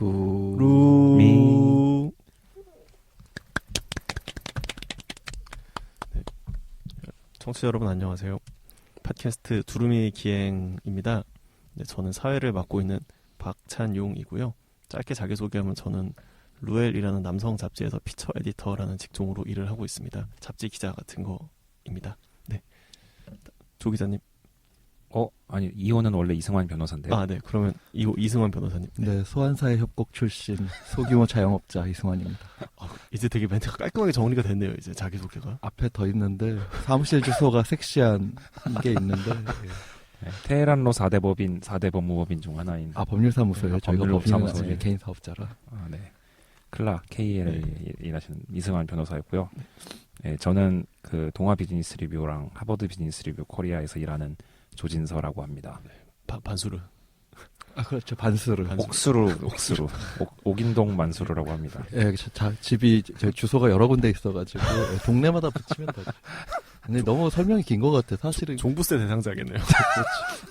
두루미. 네. 청취자 여러분 안녕하세요. 팟캐스트 두루미 기행입니다. 네, 저는 사회를 맡고 있는 박찬용이고요. 짧게 자기소개하면 저는 루엘이라는 남성 잡지에서 피처 에디터라는 직종으로 일을 하고 있습니다. 잡지 기자 같은 거입니다. 네, 조 기자님. 아니 이호는 원래 이승환 변호사인데요. 아, 네. 그러면 이승환 변호사님. 네, 소환사회 협곡 출신 소규모 자영업자 이승환입니다. 이제 되게 멘트가 깔끔하게 정리가 됐네요. 이제 자기소개가. 앞에 더 있는데 사무실 주소가 섹시한 게 있는데 네, 테헤란로 4대 법인, 4대 법무법인 중 하나인. 법률사무소예요. 저희가 법률사무소. 법률사무소 개인 사업자라. 네. 클라 KL에 일하시는 이승환 변호사였고요. 네, 저는 그 동아 비즈니스 리뷰랑 하버드 비즈니스 리뷰 코리아에서 일하는 조진서라고 합니다. 반수르. 아, 그렇죠. 반수르. 옥수루. 옥인동 만수르라고 합니다. 예, 집이 제 주소가 여러 군데 있어가지고 동네마다 붙이면 되죠. 근데 너무 설명이 긴 것 같아. 사실은 종부세 대상자겠네요.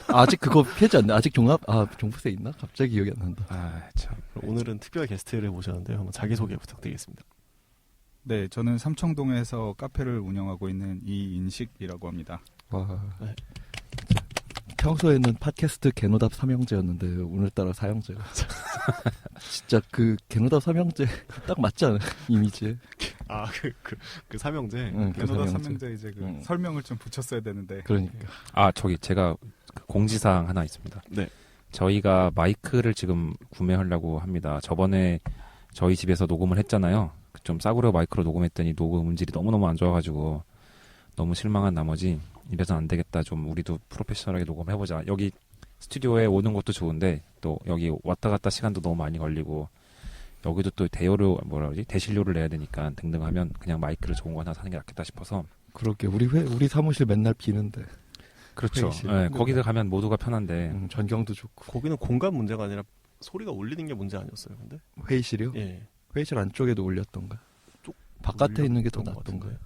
아직 그거 피하지 않네. 아직 종부세 있나? 갑자기 기억이 안 난다. 아, 참. 오늘은 특별 게스트를 모셨는데요. 한번 자기소개 부탁드리겠습니다. 네, 저는 삼청동에서 카페를 운영하고 있는 이인식이라고 합니다. 와. 네. 평소에는 팟캐스트 개노답 삼형제였는데 오늘따라 사형제가 진짜 그 개노답 삼형제 딱 맞지 않아요? 이미지에. 아, 그 삼형제. 응, 개노다 삼형제 이제 설명을 좀 붙였어야 되는데. 그러니까. 제가 그 공지사항 하나 있습니다. 네. 저희가 마이크를 지금 구매하려고 합니다. 저번에 저희 집에서 녹음을 했잖아요. 좀 싸구려 마이크로 녹음했더니 녹음 음질이 너무너무 안 좋아가지고 너무 실망한 나머지 이래서 안 되겠다. 좀 우리도 프로페셔널하게 녹음해보자. 여기 스튜디오에 오는 것도 좋은데 또 여기 왔다 갔다 시간도 너무 많이 걸리고 여기도 또 대실료를 내야 되니까 등등 하면 그냥 마이크를 좋은 거 하나 사는 게 낫겠다 싶어서. 그렇게 우리 사무실 맨날 비는데. 그렇죠. 네, 거기들 가면 모두가 편한데 전경도 좋고. 거기는 공간 문제가 아니라 소리가 울리는 게 문제 아니었어요, 근데? 회의실이요? 예. 회의실 안쪽에도 올렸던가. 바깥에 있는 게 더 낫던가요?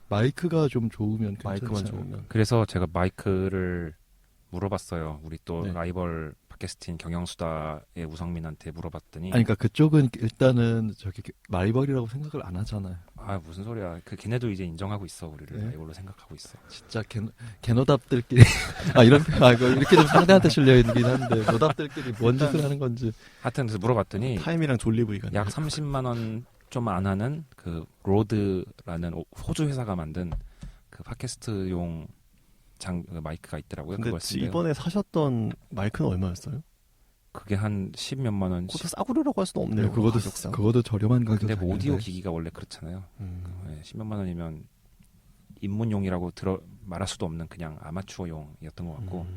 마이크가 좀 좋으면 마이크만 괜찮잖아요. 좋으면. 그래서 제가 마이크를 물어봤어요. 우리 또 네. 라이벌 팟캐스트인 경영수다의 우성민한테 물어봤더니 아니, 그러니까 그쪽은 일단은 라이벌이라고 생각을 안 하잖아요. 아, 무슨 소리야. 걔네도 이제 인정하고 있어. 우리를 네? 라이벌로 생각하고 있어. 진짜 개노답들끼리 이거 이렇게 좀 상대한테 실려 있긴 한데 노답들끼리 뭔 짓을 하는 건지. 하여튼 그래서 물어봤더니 타임이랑 졸리브이가 약 30만 원 좀 안 하는 그 로드라는 호주 회사가 만든 그 팟캐스트용 마이크가 있더라고요. 근데 그걸 쓴대요. 이번에 사셨던 마이크는 얼마였어요? 그게 한 10몇만 원. 그것도 싸구려라고 할 수도 없네요. 그것도 저렴한 가격. 근데 뭐 오디오 기기가 원래 그렇잖아요. 10몇만 원이면 입문용이라고 말할 수도 없는 그냥 아마추어용이었던 것 같고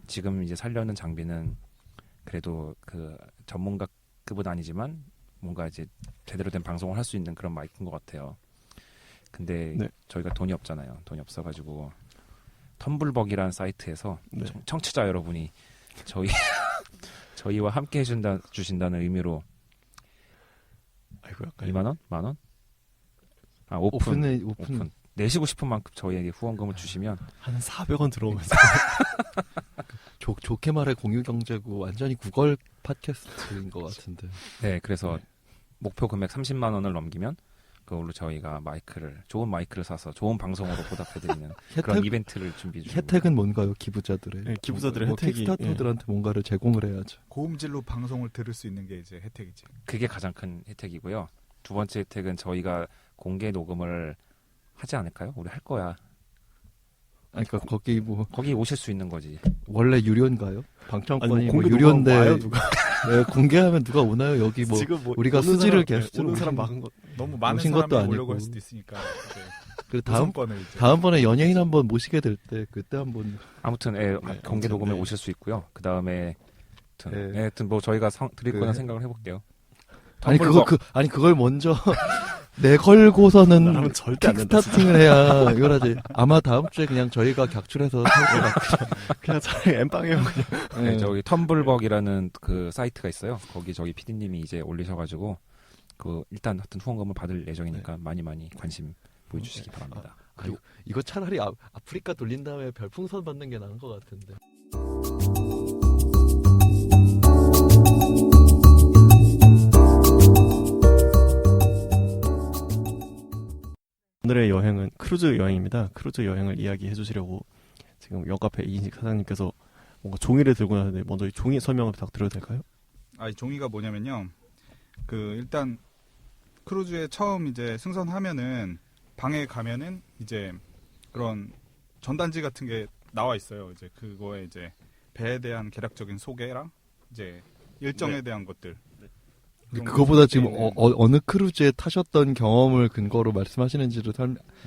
지금 이제 살려는 장비는 그래도 그 전문가급은 아니지만 뭔가 이제 제대로 된 방송을 할 수 있는 그런 마이크인 것 같아요. 근데 네. 저희가 돈이 없잖아요. 돈이 없어가지고 텀블벅이라는 사이트에서 네. 청취자 여러분이 저희와 함께 주신다는 의미로 아이고, 약간 2만 원? 만 원? 아, 오픈. 내시고 싶은 만큼 저희에게 후원금을 주시면 한 400원 들어오면서 좋게 말해 공유경제고 완전히 구걸 팟캐스트인 것 같은데. 네, 그래서 목표 금액 30만 원을 넘기면 그걸로 저희가 좋은 마이크를 사서 좋은 방송으로 보답해드리는 그런 이벤트를 준비해 주고. 혜택은 뭔가요? 기부자들의. 네, 기부자들의 혜택이. 킥스타터들한테 뭔가를 제공을 해야죠. 고음질로 방송을 들을 수 있는 게 이제 혜택이지. 그게 가장 큰 혜택이고요. 두 번째 혜택은 저희가 공개 녹음을 하지 않을까요? 우리 할 거야. 그러니까 거기 오실 수 있는 거지. 원래 유료인가요? 방청권이 공개 유료인데 와요, 누가? 네, 공개하면 누가 오나요? 여기 지금 우리가 수지를 게스트로 오는 사람 막은 거. 너무 많은 오신 사람이 것도 아니고. 오려고 할 수도 있으니까. 그리고 우선권을 이제. 다음번에 연예인 한번 모시게 될 때 그때 한번. 아무튼 공개 녹음에 오실 수 있고요. 그 다음에 하여튼 뭐 저희가 드릴 거나 생각을 해볼게요. 그걸 먼저 내걸고서는 나라면 절대 안 된다. 킥스타팅을 해야 이걸 하지. 아마 다음 주에 그냥 저희가 객출해서 그냥 차라리 엠빵해요. 네, 저기 텀블벅이라는 그 사이트가 있어요. 거기 저기 PD님이 이제 올리셔가지고 일단 하여튼 후원금을 받을 예정이니까 많이 관심 보여주시기 바랍니다. 이거 차라리 아프리카 돌린 다음에 별풍선 받는 게 나은 것 같은데. 오늘의 여행은 크루즈 여행입니다. 크루즈 여행을 이야기해 주시려고 지금 영카페 이인식 사장님께서 뭔가 종이를 들고 나는데 먼저 이 종이 설명을 부탁드려도 될까요? 이 종이가 뭐냐면요. 일단 크루즈에 처음 이제 승선하면은 방에 가면은 이제 그런 전단지 같은 게 나와 있어요. 이제 그거에 이제 배에 대한 개략적인 소개랑 이제 일정에 네. 대한 것들. 그거보다 지금 있는- 어느 크루즈에 타셨던 경험을 근거로 말씀하시는지를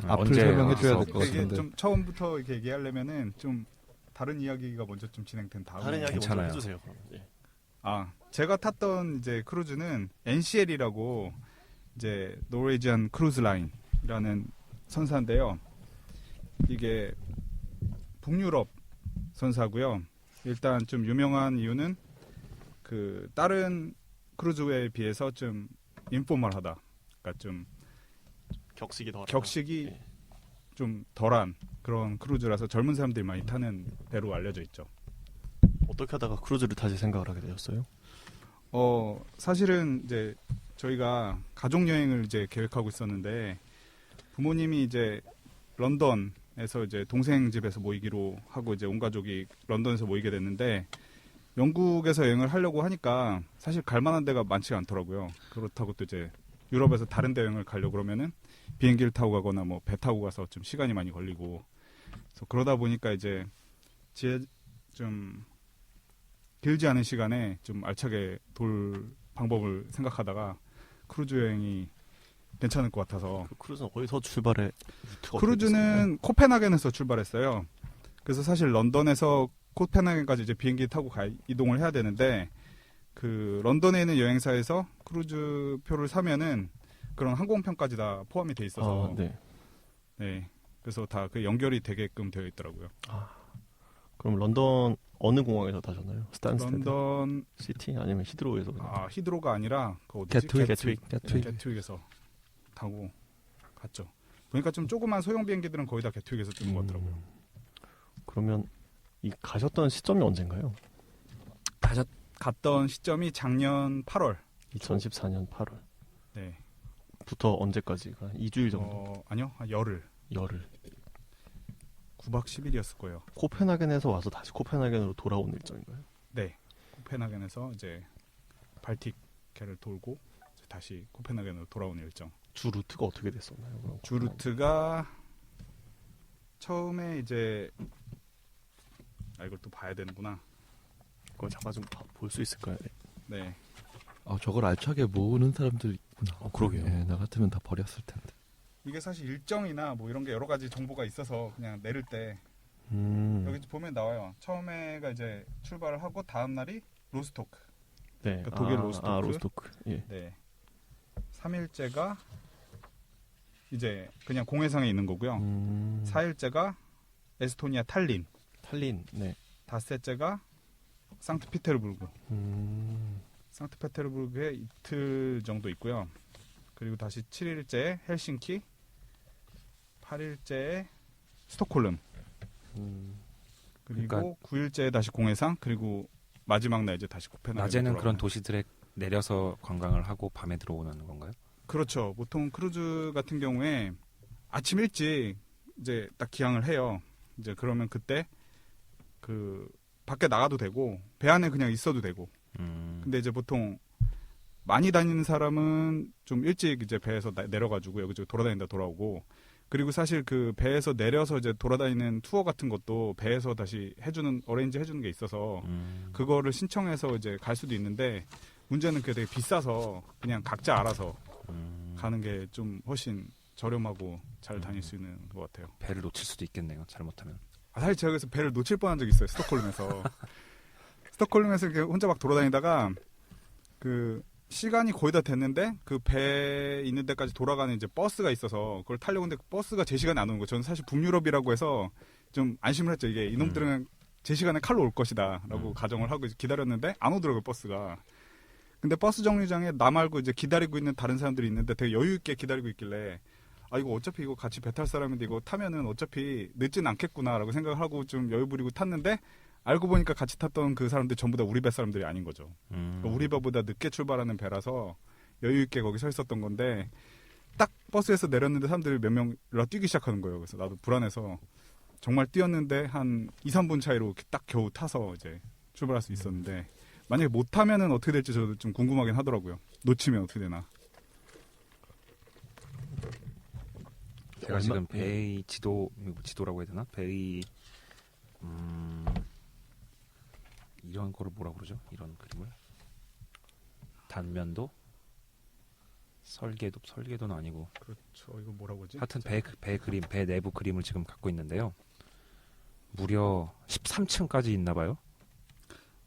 앞을 언제 설명해줘야 될 것 이게 같은데. 좀 처음부터 이렇게 얘기하려면은 좀 다른 이야기가 먼저 좀 진행된 다음에 다른 이야기 괜찮아요. 먼저 해주세요. 그럼. 예. 제가 탔던 이제 크루즈는 NCL이라고 이제 노르웨이지안 크루즈 라인이라는 선사인데요. 이게 북유럽 선사고요. 일단 좀 유명한 이유는 그 다른 크루즈에 비해서 좀 인포멀하다. 그러니까 좀 격식이 더 격식이 예. 좀 덜한 그런 크루즈라서 젊은 사람들이 많이 타는 배로 알려져 있죠. 어떻게 하다가 크루즈를 타실 생각을 하게 되셨어요? 사실은 이제 저희가 가족 여행을 이제 계획하고 있었는데 부모님이 이제 런던에서 이제 동생 집에서 모이기로 하고 이제 온 가족이 런던에서 모이게 됐는데 영국에서 여행을 하려고 하니까 사실 갈 만한 데가 많지가 않더라고요. 그렇다고 또 이제 유럽에서 다른 데 여행을 가려고 그러면은 비행기를 타고 가거나 뭐 배 타고 가서 좀 시간이 많이 걸리고 그래서 그러다 보니까 이제 좀 길지 않은 시간에 좀 알차게 돌 방법을 생각하다가 크루즈 여행이 괜찮을 것 같아서 그 크루즈는 어디서 출발해? 루트가 어떻게 됐었나요? 크루즈는 코펜하겐에서 출발했어요. 그래서 사실 런던에서 코펜하겐까지 이제 비행기 타고 이동을 해야 되는데 그 런던에 있는 여행사에서 크루즈 표를 사면은 그런 항공편까지 다 포함이 돼 있어서 네. 네. 그래서 다 그 연결이 되게끔 되어 있더라고요. 그럼 런던 어느 공항에서 타셨나요? 스탄스테드? 런던 시티 아니면 히드로우에서 그냥? 히드로가 아니라 그 어디지? 게트윅. 게트윅에서 타고 갔죠. 보니까 좀 조그만 소형 비행기들은 거의 다 게트윅에서 뜨는 것 같더라고요. 그러면 이 가셨던 시점이 언젠가요? 갔던 시점이 작년 8월. 2014년 8월. 네. 부터 언제까지가? 2주일 정도? 아니요. 열흘. 열흘. 9박 10일이었을 거예요. 코펜하겐에서 와서 다시 코펜하겐으로 돌아오는 일정인가요? 네. 코펜하겐에서 이제 발틱해를 돌고 이제 다시 코펜하겐으로 돌아오는 일정. 주 루트가 어떻게 됐었나요? 그럼 주 루트가 처음에 이제 이걸 또 봐야 되는구나. 그걸 잠깐 좀 볼 수 있을까요? 네. 저걸 알차게 모으는 사람들이 있구나. 그러게요. 예, 나 같으면 다 버렸을 텐데. 이게 사실 일정이나 뭐 이런 게 여러 가지 정보가 있어서 그냥 내릴 때 여기 보면 나와요. 처음에가 이제 출발을 하고 다음 날이 로스토크. 네. 그러니까 독일 로스토크. 로스토크. 예. 네. 3일째가 이제 그냥 공해상에 있는 거고요. 4일째가 에스토니아 탈린. 탈린. 네. 닷새째가 상트피테르부르크. 상트페테르부르크에 이틀 정도 있고요. 그리고 다시 7일째 헬싱키, 8일째 스톡홀름, 그리고 그러니까 9일째 다시 공해상, 그리고 마지막 날 이제 다시 코펜하겐. 낮에는 그런 도시들에 내려서 관광을 하고 밤에 들어오는 건가요? 그렇죠. 보통 크루즈 같은 경우에 아침 일찍 이제 딱 기항을 해요. 이제 그러면 그때 그 밖에 나가도 되고 배 안에 그냥 있어도 되고. 근데 이제 보통 많이 다니는 사람은 좀 일찍 이제 배에서 내려가지고 여기저기 돌아다니다 돌아오고, 그리고 사실 그 배에서 내려서 이제 돌아다니는 투어 같은 것도 배에서 다시 어레인지 해주는 게 있어서 그거를 신청해서 이제 갈 수도 있는데, 문제는 그게 되게 비싸서 그냥 각자 알아서 가는 게 좀 훨씬 저렴하고 잘 다닐 수 있는 것 같아요. 배를 놓칠 수도 있겠네요. 잘못하면. 사실 제가 그래서 배를 놓칠 뻔한 적이 있어요. 스톡홀름에서. 스톡홀름에서 이렇게 혼자 막 돌아다니다가 그 시간이 거의 다 됐는데 그 배 있는 데까지 돌아가는 이제 버스가 있어서 그걸 타려고 했는데 그 버스가 제 시간에 안 오는 거예요. 저는 사실 북유럽이라고 해서 좀 안심을 했죠. 이게 이놈들은 제 시간에 칼로 올 것이다 라고 가정을 하고 기다렸는데 안 오더라고요, 버스가. 근데 버스 정류장에 나 말고 이제 기다리고 있는 다른 사람들이 있는데 되게 여유 있게 기다리고 있길래 이거 어차피 이거 같이 배 탈 사람인데 이거 타면은 어차피 늦진 않겠구나라고 생각을 하고 좀 여유 부리고 탔는데, 알고 보니까 같이 탔던 그 사람들 전부 다 우리 배 사람들이 아닌 거죠. 그러니까 우리 배보다 늦게 출발하는 배라서 여유 있게 거기 서 있었던 건데, 딱 버스에서 내렸는데 사람들이 몇 명 뛰기 시작하는 거예요. 그래서 나도 불안해서 정말 뛰었는데 한 2, 3분 차이로 이렇게 딱 겨우 타서 이제 출발할 수 있었는데 만약에 못 타면은 어떻게 될지 저도 좀 궁금하긴 하더라고요. 놓치면 어떻게 되나. 제가 지금 배의 지도라고 해야 되나? 배의 이런 거를 뭐라 그러죠? 이런 그림을 단면도 설계도는 아니고 그렇죠. 이거 뭐라고 하지? 하여튼 배 내부 그림을 지금 갖고 있는데요. 무려 13층까지 있나 봐요.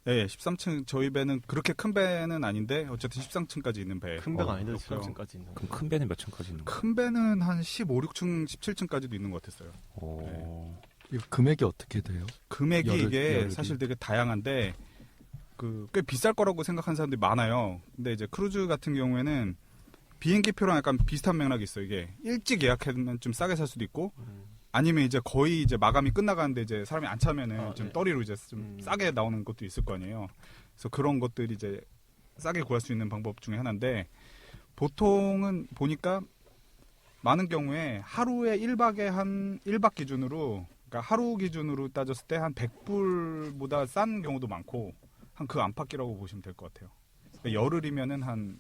네, 13층 저희 배는 그렇게 큰 배는 아닌데 어쨌든 13층까지 있는 배. 큰 배가 아닌데 그렇고요. 13층까지 있는 그럼 큰 배는 몇 층까지 있는 거예요? 큰 배는 한 15, 16층, 17층까지도 있는 것 같았어요. 오. 이거 금액이 어떻게 돼요? 금액이 이게 열흘이. 사실 되게 다양한데 꽤 비쌀 거라고 생각하는 사람들이 많아요. 근데 이제 크루즈 같은 경우에는 비행기표랑 약간 비슷한 맥락이 있어요. 이게 일찍 예약하면 좀 싸게 살 수도 있고 아니면 이제 거의 이제 마감이 끝나가는데 이제 사람이 안 차면은 좀 네. 떨이로 이제 좀 싸게 나오는 것도 있을 거 아니에요. 그래서 그런 것들이 이제 싸게 구할 수 있는 방법 중에 하나인데 보통은 보니까 많은 경우에 하루에 1박 기준으로 그러니까 하루 기준으로 따졌을 때 한 100불보다 싼 경우도 많고 한 그 안팎이라고 보시면 될 것 같아요. 그러니까 열흘이면은 한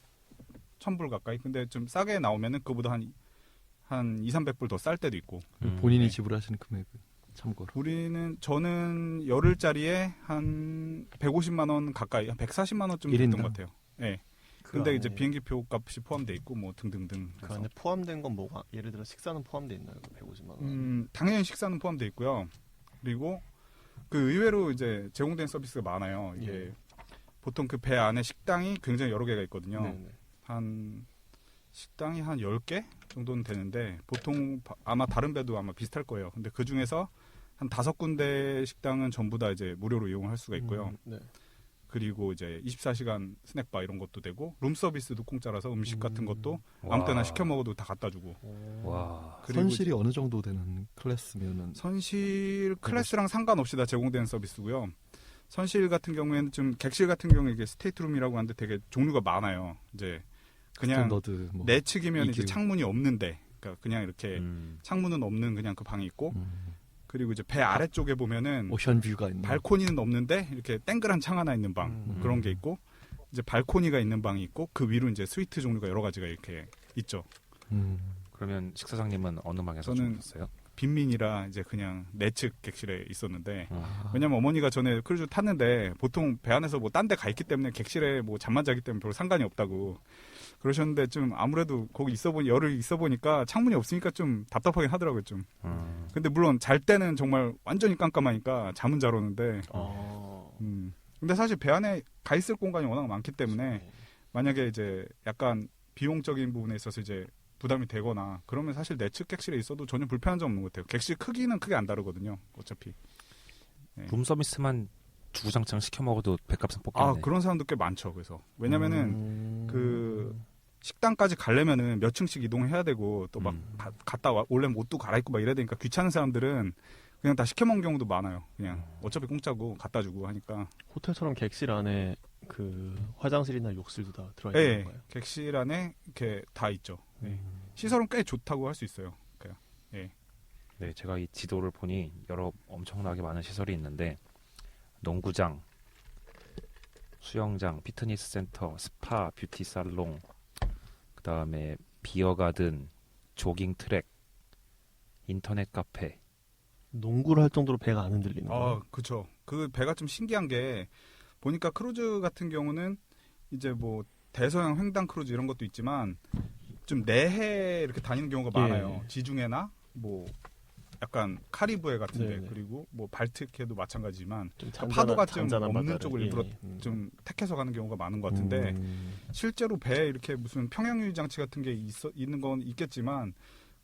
1000불 가까이. 근데 좀 싸게 나오면은 그보다 한 2, 300불 더 쌀 때도 있고. 본인이 네. 지불하시는 금액은 참고로. 저는 열흘짜리에 한 150만 원 가까이, 한 140만 원쯤 됐던 일인당? 것 같아요. 네. 그 근데 안에, 이제 비행기표 값이 포함돼 있고 뭐 등등등. 그 해서. 안에 포함된 건 뭐가? 예를 들어 식사는 포함돼 있나요? 그 150만 원. 당연히 식사는 포함돼 있고요. 그리고 그 의외로 이제 제공된 서비스가 많아요. 이게 예. 보통 그 배 안에 식당이 굉장히 여러 개가 있거든요. 네네. 식당이 한 10개 정도는 되는데 보통 아마 다른 배도 아마 비슷할 거예요. 근데 그 중에서 한 5군데 식당은 전부 다 이제 무료로 이용할 수가 있고요. 네. 그리고 이제 24시간 스낵바 이런 것도 되고 룸 서비스도 공짜라서 음식 같은 것도 와. 아무 때나 시켜 먹어도 다 갖다 주고. 와. 그리고 선실이 어느 정도 되는 클래스면은 선실 클래스랑 상관없이 다 제공되는 서비스고요. 선실 같은 경우에는 좀 객실 같은 경우에 이게 스테이트룸이라고 하는데 되게 종류가 많아요. 이제 그냥 스탠더드 뭐 내측이면 이제 이규. 창문이 없는데, 그러니까 그냥 이렇게 창문은 없는 그냥 그 방이 있고, 그리고 이제 배 아래쪽에 보면은 오션 뷰가 있는 발코니는 없는데 이렇게 땡그란 창 하나 있는 방 그런 게 있고, 이제 발코니가 있는 방이 있고 그 위로 이제 스위트 종류가 여러 가지가 이렇게 있죠. 그러면 식사장님은 어느 방에서 저는 주무셨어요? 빈민이라 이제 그냥 내측 객실에 있었는데 아, 왜냐면 어머니가 전에 크루즈 탔는데 보통 배 안에서 뭐 딴 데 가 있기 때문에 객실에 뭐 잠만 자기 때문에 별로 상관이 없다고 그러셨는데 좀 아무래도 거기 열흘 있어 보니까 창문이 없으니까 좀 답답하긴 하더라고요 좀. 근데 물론 잘 때는 정말 완전히 깜깜하니까 잠은 잘 오는데 근데 사실 배 안에 가 있을 공간이 워낙 많기 때문에 만약에 이제 약간 비용적인 부분에 있어서 이제 부담이 되거나 그러면 사실 내측 객실에 있어도 전혀 불편한 점 없는 것 같아요. 객실 크기는 크게 안 다르거든요. 어차피. 룸 서비스만 주구장창 시켜 먹어도 배값은 뽑겠네. 그런 사람도 꽤 많죠. 그래서 왜냐면은 그 식당까지 가려면은 몇 층씩 이동해야 되고 또 막 갔다 오려면 옷도 갈아입고 막 이래야 되니까 귀찮은 사람들은 그냥 다 시켜 먹는 경우도 많아요. 그냥 어차피 공짜고 갖다 주고 하니까. 호텔처럼 객실 안에 그 화장실이나 욕실도 다 들어가 있는 네, 건가요? 객실 안에 이렇게 다 있죠. 네. 시설은 꽤 좋다고 할 수 있어요. 네, 제가 이 지도를 보니 여러 엄청나게 많은 시설이 있는데 농구장, 수영장, 피트니스 센터, 스파, 뷰티 살롱, 그 다음에 비어가든, 조깅 트랙, 인터넷 카페. 농구를 할 정도로 배가 안 흔들리는 거예요. 그쵸. 그 배가 좀 신기한 게 보니까 크루즈 같은 경우는 이제 뭐 대서양 횡단 크루즈 이런 것도 있지만 좀 내해 이렇게 다니는 경우가 많아요. 지중해나 뭐 약간 카리브해 같은데 네네. 그리고 뭐 발트해도 마찬가지지만 좀 파도가 좀 잔잔한 없는 바다를, 쪽을 예, 일부러 예. 좀 택해서 가는 경우가 많은 것 같은데 실제로 배에 이렇게 무슨 평형유리 장치 같은 게 있는 건 있겠지만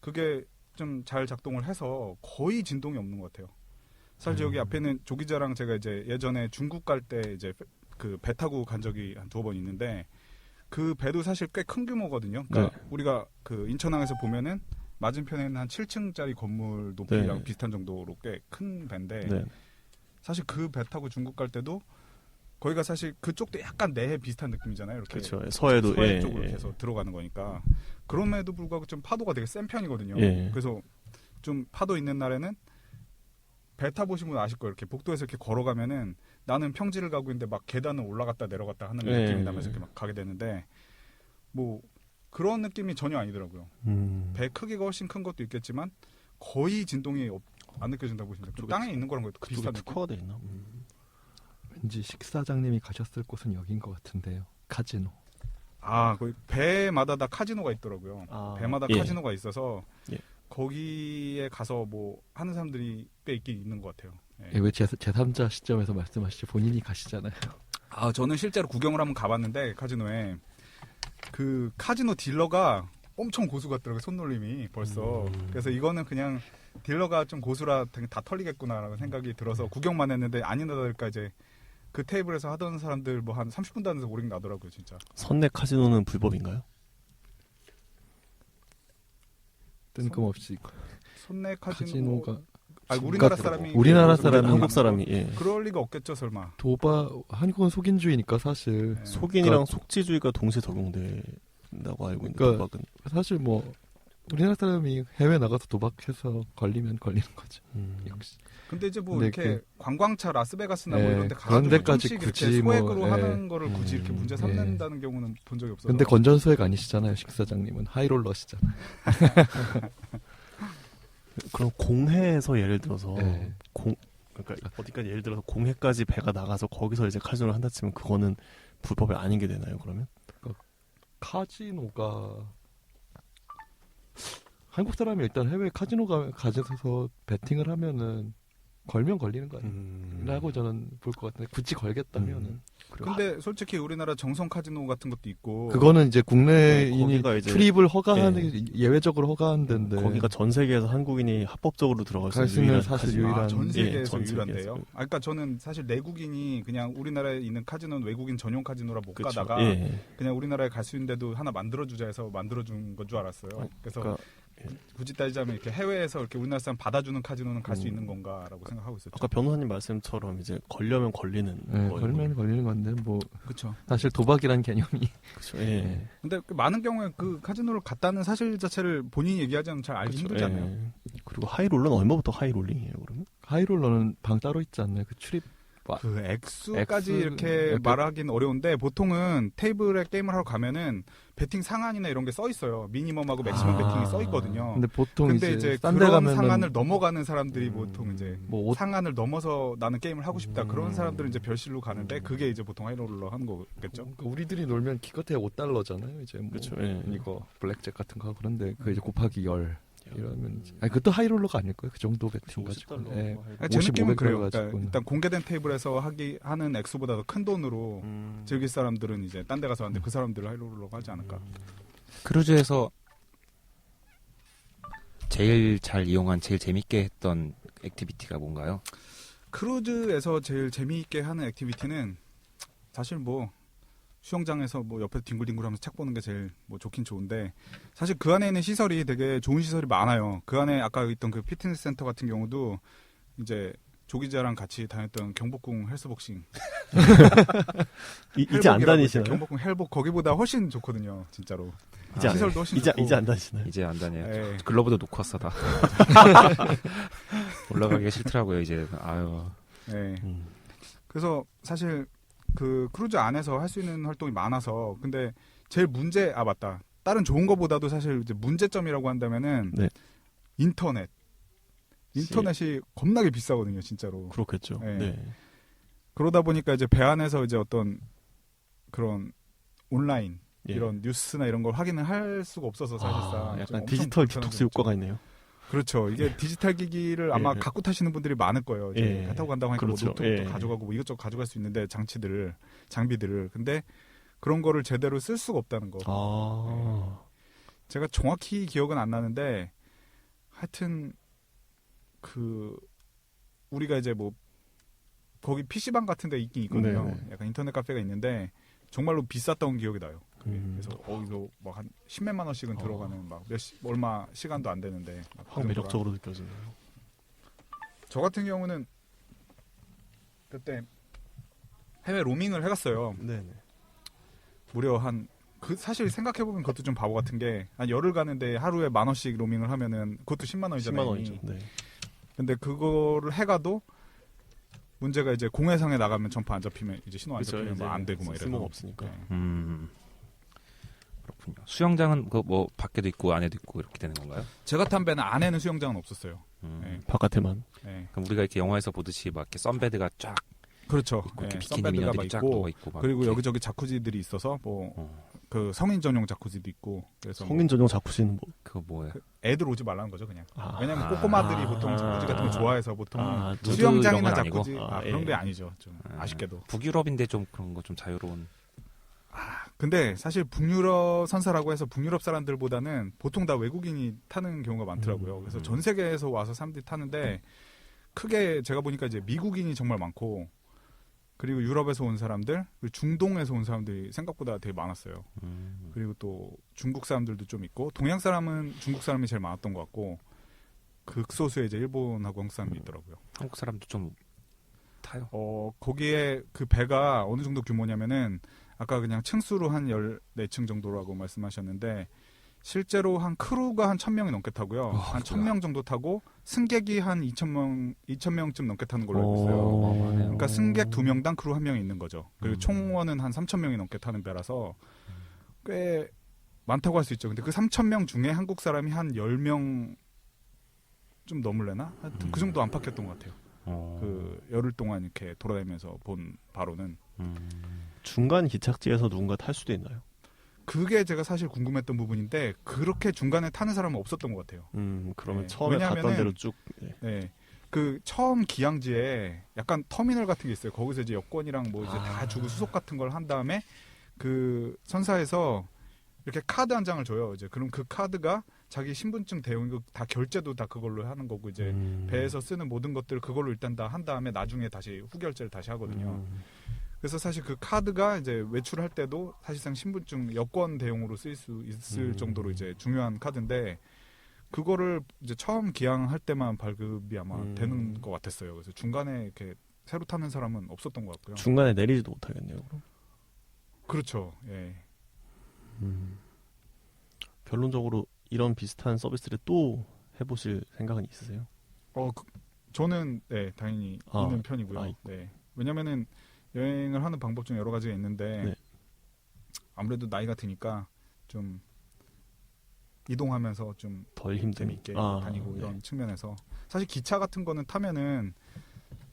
그게 좀 잘 작동을 해서 거의 진동이 없는 것 같아요. 사실 여기 앞에는 조기자랑 제가 이제 예전에 중국 갈 때 이제 그 배 타고 간 적이 한 2번 있는데 그 배도 사실 꽤 큰 규모거든요. 그러니까 우리가 그 인천항에서 보면은 맞은편에는 한 7층짜리 건물 높이랑 네. 비슷한 정도로 꽤 큰 배인데 네. 사실 그 배 타고 중국 갈 때도 거기가 사실 그쪽도 약간 내해 비슷한 느낌이잖아요. 이렇게 그렇죠. 서해도 서해 예, 쪽으로 예. 계속 들어가는 거니까 그럼에도 불구하고 좀 파도가 되게 센 편이거든요. 예. 그래서 좀 파도 있는 날에는 배 타보신 분 아실 거예요. 이렇게 복도에서 이렇게 걸어가면은 나는 평지를 가고 있는데 막 계단을 올라갔다 내려갔다 하는 예. 느낌이 나면서 이렇게 막 가게 되는데 뭐 그런 느낌이 전혀 아니더라고요. 배 크기가 훨씬 큰 것도 있겠지만 거의 진동이 안 느껴진다고 보시면 돼요. 그쪽에 땅에 있는 거랑 거의 그쪽에 비슷한 느낌. 특화가 돼 있나? 왠지 식사장님이 가셨을 곳은 여긴 것 같은데요. 카지노. 아, 거기 배마다 다 카지노가 있더라고요. 아, 배마다 예. 카지노가 있어서 예. 거기에 가서 뭐 하는 사람들이 꽤 있긴 있는 것 같아요. 예. 왜 제3자 시점에서 말씀하시죠? 본인이 가시잖아요. 아, 저는 실제로 구경을 한번 가봤는데 카지노에 그 카지노 딜러가 엄청 고수 같더라고요. 손놀림이 벌써. 그래서 이거는 그냥 딜러가 좀 고수라 되게 다 털리겠구나라는 생각이 들어서 구경만 했는데 아니나 다를까 이제 그 테이블에서 하던 사람들 뭐 한 30분도 안 돼서 오링 나더라고요, 진짜. 선내 카지노는 불법인가요? 뜬금없이 손내 카지노가 우리나라 사람이 우리나라 그래서 사람이 한국 사람이 예. 그럴 리가 없겠죠, 설마. 한국은 속인주의니까 사실 예. 속인이랑 속지주의가 동시에 적용된다고 알고 있는데 그러니까 도박은. 사실 뭐 우리나라 사람이 해외 나가서 도박해서 걸리면 걸리는 거죠. 역시. 근데 이제 뭐 근데 이렇게 관광차 라스베가스나 뭐 예, 이런 데 가서 그런 데까지 조금씩 굳이 이렇게 소액으로 뭐, 하는 거를 굳이 이렇게 문제 예. 삼는다는 경우는 본 적이 없어서. 근데 건전소액 아니시잖아요, 식사장님은 하이롤러시잖아요. 그럼 공해에서 예를 들어서 예. 그러니까 어디까지 예를 들어서 공해까지 배가 나가서 거기서 이제 카지노를 한다 치면 그거는 불법이 아닌 게 되나요? 그러면? 카지노가 한국 사람이 일단 해외 카지노가 가져서 베팅을 하면은 걸면 걸리는 거 아니라고 저는 볼 것 같은데 굳이 걸겠다면은 근데 솔직히 우리나라 정성 카지노 같은 것도 있고 그거는 이제 국내인이 거기가 이제 출입을 허가하는 예외적으로 허가하는 데인데 거기가 전 세계에서 한국인이 합법적으로 들어갈 수 갈 수 있는 있는 사실 유일한 전 세계에서 예, 전 유일한데요. 세계에서. 그러니까 저는 사실 내국인이 그냥 우리나라에 있는 카지노는 외국인 전용 카지노라 못 그쵸. 가다가 예. 그냥 우리나라에 갈 수 있는데도 하나 만들어주자 해서 만들어준 건 줄 알았어요. 그래서 그러니까 굳이 따지자면 이렇게 해외에서 이렇게 우리나라 사람 받아주는 카지노는 갈 수 있는 건가라고 생각하고 있었죠. 아까 변호사님 말씀처럼 이제 걸려면 걸리는 네, 거예요. 걸면 걸리는 건데 뭐 그렇죠. 사실 도박이란 개념이 그렇죠. 예. 근데 그 많은 경우에 그 카지노를 갔다는 사실 자체를 본인이 얘기하자면 잘 알기 그렇죠. 힘들지 않나요? 예. 그리고 하이롤러는 얼마부터 하이롤링이에요, 그러면? 하이롤러는 방 따로 있지 않나요? 그 출입 그 액수까지 액수, 이렇게 약간- 말하기는 어려운데 보통은 테이블에 게임을 하러 가면은 베팅 상한이나 이런 게 써 있어요. 미니멈하고 맥시멈 베팅이 써 있거든요. 근데 보통 근데 이제 싼 데 그런 가면은 상한을 넘어가는 사람들이 보통 이제 뭐 상한을 넘어서 나는 게임을 하고 싶다 그런 사람들은 이제 별실로 가는데 그게 이제 보통 하이롤러 하는 거겠죠. 그러니까 우리들이 놀면 기껏해야 $5잖아요. 이제 뭐 그렇죠. 예. 이거 블랙잭 같은 거 하고 그런데 그 이제 곱하기 10 이러면 이제 아니 그것도 하이롤러가 아닐 거예요. 그 정도 베팅 가지고. $50 예. 아니, 제 느낌은 50, 그래요. 500 그러니까 가지고는. 일단 공개된 테이블에서 하는 액수보다 더 큰 돈으로 즐길 사람들은 이제 딴 데 가서 하는데 그 사람들을 하이롤러가 하지 않을까. 크루즈에서 제일 잘 이용한 제일 재밌게 했던 액티비티가 뭔가요? 크루즈에서 제일 재미있게 하는 액티비티는 사실 뭐 수영장에서 뭐 옆에서 뒹굴뒹굴하면서 책 보는 게 제일 뭐 좋긴 좋은데 사실 그 안에 있는 시설이 되게 좋은 시설이 많아요. 그 안에 아까 있던 그 피트니스 센터 같은 경우도 이제 조기자랑 같이 다녔던 경복궁 헬스복싱 이제 안 헬복이라고 다니시나요? 경복궁 헬복 거기보다 훨씬 좋거든요, 진짜로. 이제 안, 시설도 훨씬 좋고. 이제 안 다니시나요? 이제 안 다녀요. 예. 글러브도 놓고 왔어 다. 올라가기가 싫더라고요 이제. 아유. 예. 음. 그래서 사실 그 크루즈 안에서 할 수 있는 활동이 많아서 근데 제일 맞다. 다른 좋은 거보다도 사실 이제 문제점이라고 한다면은 네. 인터넷이 겁나게 비싸거든요, 진짜로. 그렇겠죠. 네. 네. 그러다 보니까 이제 배 안에서 이제 어떤 그런 온라인 예. 이런 뉴스나 이런 걸 확인을 할 수가 없어서 사실상 좀 약간 엄청 디지털 불편한 디톡스 점이 효과가 있죠. 있네요. 그렇죠. 이게 디지털 기기를 아마 예. 갖고 타시는 분들이 많을 거예요. 이제 예. 배 타고 간다고 하니까 그렇죠. 뭐 노트북도 예. 가져가고 뭐 이것저것 가져갈 수 있는데 장비들을. 근데 그런 거를 제대로 쓸 수가 없다는 거. 아. 제가 정확히 기억은 안 나는데 하여튼 그 우리가 이제 뭐 거기 PC방 같은 데 있긴 있거든요. 네네. 약간 인터넷 카페가 있는데 정말로 비쌌던 기억이 나요. 그게. 음. 그래서 거기서 막 한 10몇만 원씩은 들어가는 막 얼마 시간도 안 되는데 막그 확 정도라. 매력적으로 느껴지네요. 저 같은 경우는 그때 해외 로밍을 해갔어요. 네네. 무려 사실 생각해보면 그것도 좀 바보 같은 게, 한 열흘 가는데 하루에 10,000원씩 로밍을 하면은, 그것도 10만 원이잖아요. 10만 원이죠. 네. 근데 그거를 해가도, 문제가 이제 공해상에 나가면 전파 안 잡히면, 이제 신호 안 그쵸, 잡히면 이제 뭐 안 되고 막 이래서. 쓸모가 없으니까. 네. 그렇군요. 수영장은 그 뭐 밖에도 있고 안에도 있고 이렇게 되는 건가요? 제가 탄 배는 안에는 수영장은 없었어요. 음. 네. 바깥에만. 네. 그럼 우리가 이렇게 영화에서 보듯이 막 이렇게 선베드가 쫙 그렇죠. 있고 네. 이렇게 비키니 선베드가 막 미녀들이 쫙 있고, 누워 있고 막 그리고 이렇게. 여기저기 자쿠지들이 있어서, 그 성인 전용 자쿠지도 있고, 그래서 성인 전용 자쿠지는 뭐? 그거 뭐예요? 애들 오지 말라는 거죠, 그냥. 아. 왜냐면 꼬꼬마들이 보통 자쿠지 같은 거 좋아해서 보통 누드 수영장이나 이런 건 아니고? 자쿠지 아, 그런 예. 게 아니죠. 좀 아쉽게도. 북유럽인데 좀 그런 거 좀 자유로운. 근데 사실 북유럽 선사라고 해서 북유럽 사람들보다는 보통 다 외국인이 타는 경우가 많더라고요. 그래서 전 세계에서 와서 사람들이 타는데 크게 제가 보니까 이제 미국인이 정말 많고, 그리고 유럽에서 온 사람들, 그리고 중동에서 온 사람들이 생각보다 되게 많았어요. 그리고 또 중국 사람들도 좀 있고, 동양 사람은 중국 사람이 제일 많았던 것 같고, 극소수의 이제 일본하고 한국 사람이 있더라고요. 한국 사람도 좀 타요. 거기에 그 배가 어느 정도 규모냐면은, 아까 그냥 층수로 한 14층 정도라고 말씀하셨는데, 실제로 한 크루가 한 1,000명이 넘게 타고요. 한 1,000명 정도 타고, 승객이 한 2,000명쯤 넘게 타는 걸로 알고 있어요. 그러니까 승객 2명당 크루 1명이 있는 거죠. 그리고 총원은 한 3,000명이 넘게 타는 배라서 꽤 많다고 할 수 있죠. 근데 그 3,000명 중에 한국 사람이 한 10명 좀 넘을래나? 하여튼 그 정도 안팎이었던 것 같아요. 그 열흘 동안 이렇게 돌아다니면서 본 바로는. 중간 기착지에서 누군가 탈 수도 있나요? 그게 제가 사실 궁금했던 부분인데, 그렇게 중간에 타는 사람은 없었던 것 같아요. 그러면 네. 처음에 갔던 왜냐하면은- 대로 쭉. 네. 그 처음 기항지에 약간 터미널 같은 게 있어요. 거기서 이제 여권이랑 뭐 이제 다 주고 수속 같은 걸 한 다음에 그 선사에서 이렇게 카드 한 장을 줘요. 이제 그럼 그 카드가 자기 신분증 대용 다 결제도 다 그걸로 하는 거고, 이제 배에서 쓰는 모든 것들 그걸로 일단 다 한 다음에 나중에 다시 후결제를 다시 하거든요. 그래서 사실 그 카드가 이제 외출할 때도 사실상 신분증 여권 대용으로 쓰일 수 있을 정도로 이제 중요한 카드인데, 그거를 이제 처음 기항할 때만 발급이 아마 되는 것 같았어요. 그래서 중간에 이렇게 새로 타는 사람은 없었던 것 같고요. 중간에 내리지도 못하겠네요. 그럼. 그렇죠. 예. 결론적으로 이런 비슷한 서비스를 또 해보실 생각은 있으세요? 저는 네, 당연히 있는 편이고요. 네. 왜냐면은 여행을 하는 방법 중에 여러 가지가 있는데, 네. 아무래도 나이가 드니까 좀 이동하면서 좀 덜 힘든. 재미있게 다니고 이런 측면에서, 사실 기차 같은 거는 타면은